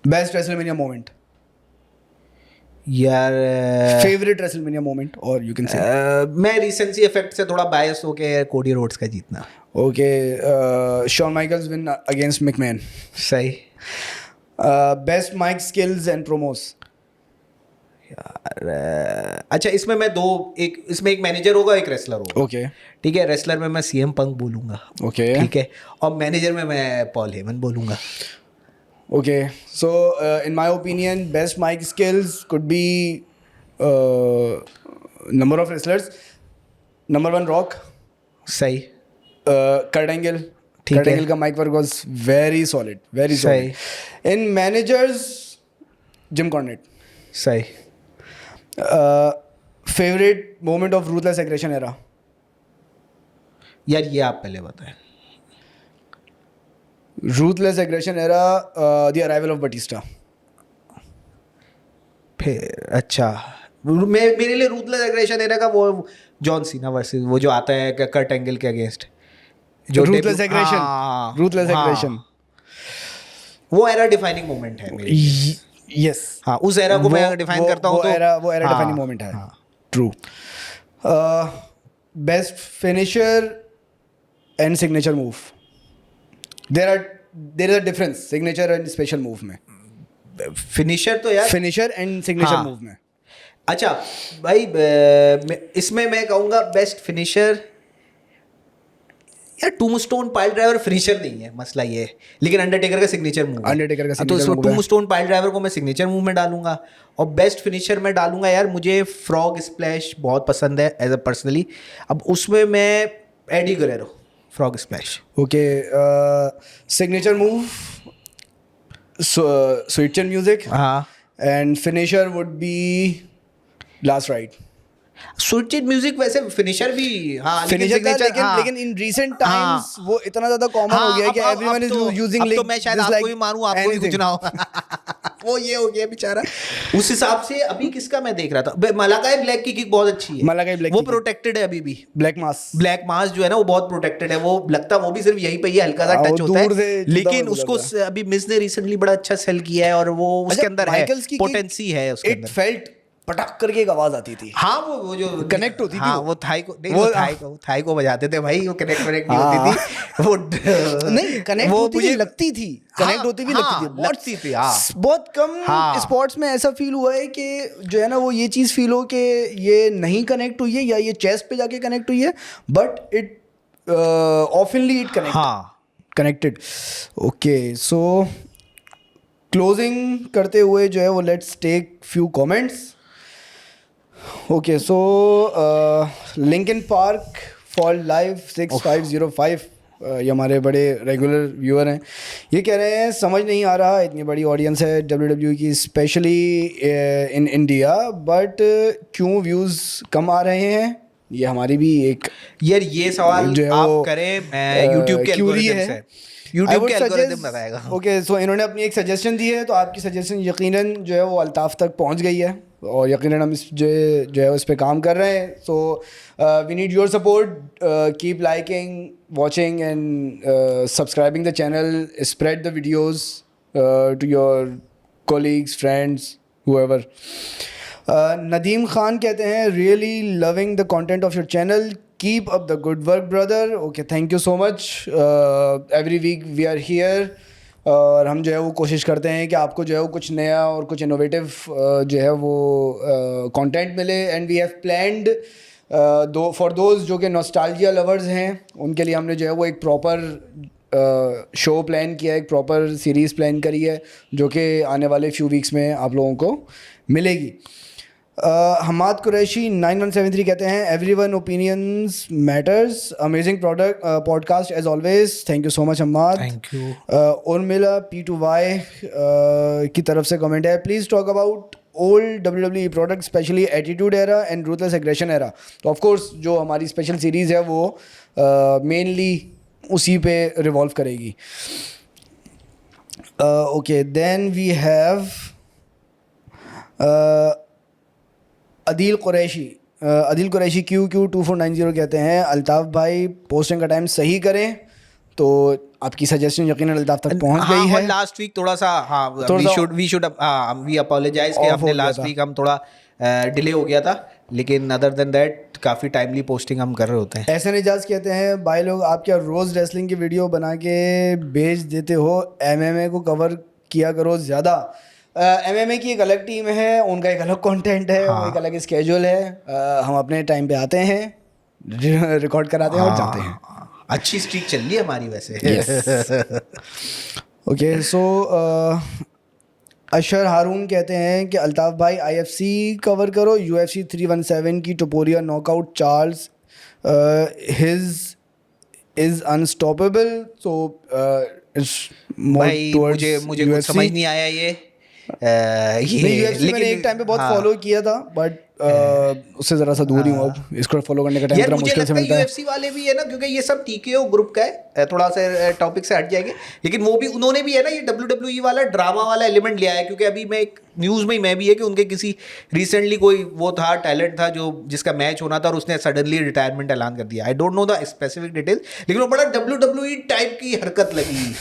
Best WrestleMania moment यार, favourite WrestleMania moment, और यू कैन से मैं रिसेंसी इफेक्ट से थोड़ा बायस हो के कोडी रोड्स का जीतना। Okay, Shawn Michaels win against McMahon. सही। Best mic skills and promos. यार, अच्छा, इसमें मैं इसमें एक मैनेजर होगा, एक रेसलर होगा। ओके, ठीक है। रेसलर में मैं सीएम पंक बोलूंगा। ओके, ठीक है। और मैनेजर में मैं पॉल हेमन बोलूंगा। Okay, so in my opinion best mic skills could be number of wrestlers. Number 1 Rock. सही। Kurt Angle. कर्ट एंगल का mic work was very solid, very solid. In managers Jim Cornette. सही। Favourite moment of ruthless aggression era. यार, ये आप पहले बताएं। Ruthless aggression era, the arrival of Batista. फिर अच्छा, मेरे लिए रूथलेस एग्रेशन एरा का वो जॉन सीना वर्सेस वो जो आता है कर्ट एंगल के अगेंस्ट, जो रूथलेस debut- एग्रेशन, हाँ, रूथलेस हाँ, एग्रेशन, वो एरा डिफाइनिंग मोमेंट है मेरे लिए। यस, हाँ, उस एरा को मैं डिफाइन करता हूँ तो वो एरा हाँ, डिफाइनिंग मोमेंट है। हाँ। True. Best finisher and signature move, there is a difference signature and special move में। फिनिशर तो यार, फिनिशर एंड सिग्नेचर हाँ। मूव में। अच्छा भाई, इसमें मैं कहूँगा बेस्ट फिनिशर, यार टूमस्टोन पाइल ड्राइवर फिनिशर नहीं है, मसला ये है, लेकिन अंडरटेकर का सिग्नेचर मूव है। अंडरटेकर का तो signature move है। टूमस्टोन पाइल ड्राइवर को मैं सिग्नेचर मूव में डालूंगा, और बेस्ट फिनिशर में डालूंगा यार, मुझे फ्रॉग स्प्लैश बहुत पसंद है एज अ पर्सनली। अब उसमें मैं Eddie Guerrero, frog splash. Okay, signature move sweet chin music, हाँ, and finisher would be last ride. Sweet chin music वैसे फिनिशर भी, हाँ, फिनिशर था, signature- हाँ, लेकिन इन रीसेंट हाँ। टाइम्स वो इतना ज्यादा कॉमन हो गया है कि एवरीवन इज यूजिंग अब तो मैं शायद आपको ही मारूं, आपको ही कुछ ना हो। वो ये हो गया बेचारा। उस हिसाब से अभी किसका मैं देख रहा था, मलाकाई ब्लैक की किक बहुत अच्छी है। मलाकाई ब्लैक वो की प्रोटेक्टेड है अभी भी। ब्लैक मास। ब्लैक मास जो है ना वो बहुत प्रोटेक्टेड है, वो लगता वो भी सिर्फ यहीं पे ही हल्का सा हाँ, टच वो होता दूर से है, छूता लेकिन हुआ उसको गुजरता अभी मिस ने रिसेंटली बड़ा अच्छा सेल किया है, और वो उसके अंदर है, पोटेंसी है उसके इट अंदर। फेल्ट पटक करके एक आवाज आती थी। हाँ, वो जो Connect होती थी हाँ, वो। वो थाई को नहीं, वो- वो थाई को बजाते थे भाई, वो कनेक्ट नहीं हाँ। होती थी वो नहीं, कनेक्ट वो होती थी, मुझे लगती थी, हाँ, कनेक्ट होती भी हाँ, लगती थी, लगती थी, हाँ। बहुत कम हाँ। स्पॉट्स में ऐसा फील हुआ है कि जो है ना वो ये चीज़ फील हो कि ये नहीं कनेक्ट हुई है या ये चेस्ट पे जाके कनेक्ट हुई है, but it oftenly it connected. Okay, so closing करते हुए जो है वो let's take few comments. Okay, so Linkin Park for live 6505, ये हमारे बड़े रेगुलर व्यूअर हैं, ये कह रहे हैं समझ नहीं आ रहा, इतनी बड़ी ऑडियंस है WWE की स्पेशली इन इंडिया, बट क्यों व्यूज़ कम आ रहे हैं। ये हमारी भी एक यार ये सवाल जो है आप वो, करें, मैं YouTube के क्यूरी एल्गोरिथम है। से, YouTube के एल्गोरिथम बताएगा। ओके, सो इन्होंने अपनी एक सजेशन दी है, तो आपकी सजेशन यकीनन जो है वो अल्ताफ़ तक पहुंच गई है, और यकीनन हम इस जो है उस पर काम कर रहे हैं। So we need your support, keep liking, watching and subscribing the channel, spread the videos to your colleagues, friends, whoever. Nadeem Khan कहते हैं really loving the content of your channel, keep up the good work brother. Okay, thank you so much. Every week we are here, और हम जो है वो कोशिश करते हैं कि आपको जो है वो कुछ नया और कुछ इनोवेटिव जो है वो कंटेंट मिले, and we have planned for those जो कि नॉस्टैल्जिया लवर्स हैं, उनके लिए हमने जो है वो एक प्रॉपर शो प्लान किया है, एक प्रॉपर सीरीज़ प्लान करी है, जो कि आने वाले फ्यू वीक्स में आप लोगों को मिलेगी। हमाद कुरैशी 9173 कहते हैं everyone opinions matters, amazing product podcast as always, thank you so much Hamad. Thank you. Urmila P2Y की तरफ से कमेंट है, please talk about old WWE product specially attitude era and ruthless aggression era. तो ऑफ कोर्स जो हमारी special series है वो mainly उसी पे रिवॉल्व करेगी। Okay, then we have Adeel Qureshi QQ2490 कहते हैं अल्ताफ़ भाई पोस्टिंग का टाइम सही करें, तो आपकी सजेशन यकीनन अल्ताफ़ तक पहुंच गई है। लास्ट वीक थोड़ा सा वी अपोलोजाइज कि Off हमने हो गया लास्ट था। वीक हम थोड़ा डिले हो गया था, लेकिन अदर देन दैट काफ़ी टाइमली पोस्टिंग हम कर रहे होते हैं। एहसन एजाज कहते हैं भाई लोग आप क्या रोज़ रेसलिंग की वीडियो बना के भेज देते हो, MMA को कवर किया करो ज़्यादा। MMA की एक अलग टीम है, उनका एक अलग कंटेंट है, हाँ। वो एक अलग स्केड्यूल है। हम अपने टाइम पे आते हैं, रिकॉर्ड कराते हैं और जाते हैं। अच्छी स्ट्रीक चल रही है हमारी वैसे। ओके, सो अशर हारून कहते हैं कि अल्ताफ़ भाई IFC कवर करो, UFC 317 की Topuria knockout Charles his is unstoppable, so भाई मुझे कुछ समझ नहीं आया ये नहीं, UFC मैंने एक टाइम पे बहुत फॉलो किया था, बट उससे ज़रा सा दूर ही हूँ अब, इसको फॉलो करने का टाइम यार थोड़ा मुझे मुश्किल से लगता है मिलता है। यूएफसी वाले भी है ना, क्योंकि ये सब टीकेओ ग्रुप का है, थोड़ा सा टॉपिक से हट जाएंगे, लेकिन वो भी उन्होंने भी है ना ये WWE वाला ड्रामा वाला एलिमेंट लिया है, क्योंकि अभी मैं एक न्यूज़ में ही मैं भी है कि उनके किसी रिसेंटली कोई वो था टैलेंट था जो जिसका मैच होना था और उसने सडनली रिटायरमेंट ऐलान कर दिया। I don't know the specific details, लेकिन वो बड़ा WWE टाइप की हरकत लगी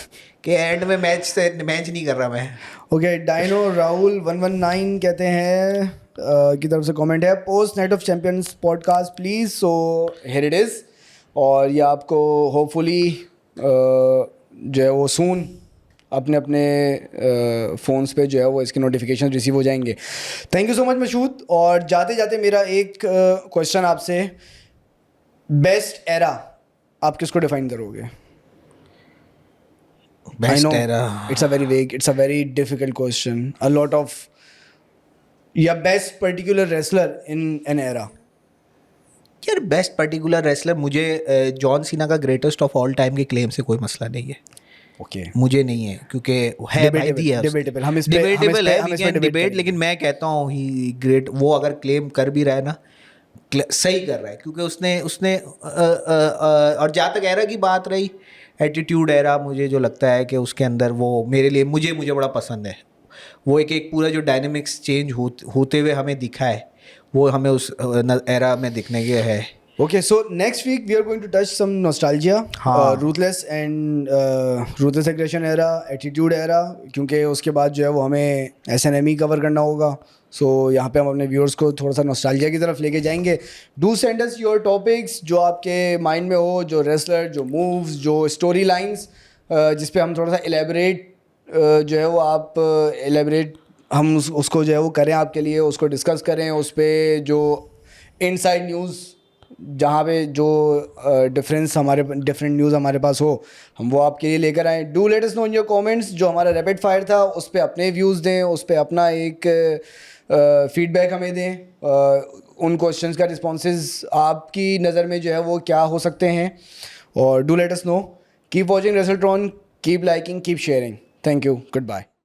कि एंड में मैच नहीं कर रहा मैं। ओके, डायनो राहुल 119 कहते हैं की तरफ से कमेंट है, post night of champions podcast please, so here it is. और ये आपको होपफुली जो है वो सून अपने अपने फ़ोन्स पे जो है वो इसके नोटिफिकेशन रिसीव हो जाएंगे। Thank you so much Mashhood. और जाते जाते मेरा एक क्वेश्चन आपसे, बेस्ट एरा आप किसको डिफाइन करोगे? Best era, It's a very difficult question. A lot of best particular wrestler in an era. यार बेस्ट पर्टिकुलर रेसलर मुझे जॉन सीना का ग्रेटेस्ट ऑफ ऑल टाइम के क्लेम से कोई मसला नहीं है। Okay. मुझे नहीं है, क्योंकि है भाई दिया Debatable. हम इस पे डिबेटेबल है, हम वी इस पे कैन debate डिबेट, करेंगे। लेकिन मैं कहता हूँ ही ग्रेट, वो अगर क्लेम कर भी रहा है ना सही कर रहा है, क्योंकि उसने उसने और जहाँ तक एरा की बात रही, एटीट्यूड एरा मुझे जो लगता है कि उसके अंदर वो मेरे लिए मुझे बड़ा पसंद है। वो एक पूरा जो डायनेमिक्स चेंज होते हुए हमें दिखा है, वो हमें उस एरा में दिखने के है। Okay, so next week we are going to touch some nostalgia, हाँ। ruthless aggression era, attitude era, क्योंकि उसके बाद जो है वो हमें SNME कवर करना होगा। सो यहाँ पे हम अपने व्यूअर्स को थोड़ा सा नॉस्टैल्जिया की तरफ लेके जाएंगे। Do send us your topics जो आपके माइंड में हो, जो रेसलर, जो मूव्स, जो स्टोरी लाइन्स, जिस पे हम थोड़ा सा एलेबरेट जो है वो आप एलेबरेट हम उसको जो है वो करें आपके लिए, उसको डिस्कस करें, उस पर जो इनसाइड न्यूज़ जहाँ पे जो डिफरेंट न्यूज़ हमारे पास हो, हम वो आपके लिए लेकर आएँ। Do let us no in your comments. जो हमारा रैपिड फायर था उस पर अपने व्यूज़ दें, उस पर अपना एक फीडबैक हमें दें। उन क्वेश्चंस का रिस्पॉन्सेज आपकी नज़र में जो है वो क्या हो सकते हैं। और do let us know. Keep watching Wrestletron, keep liking, keep sharing. Thank you, good bye.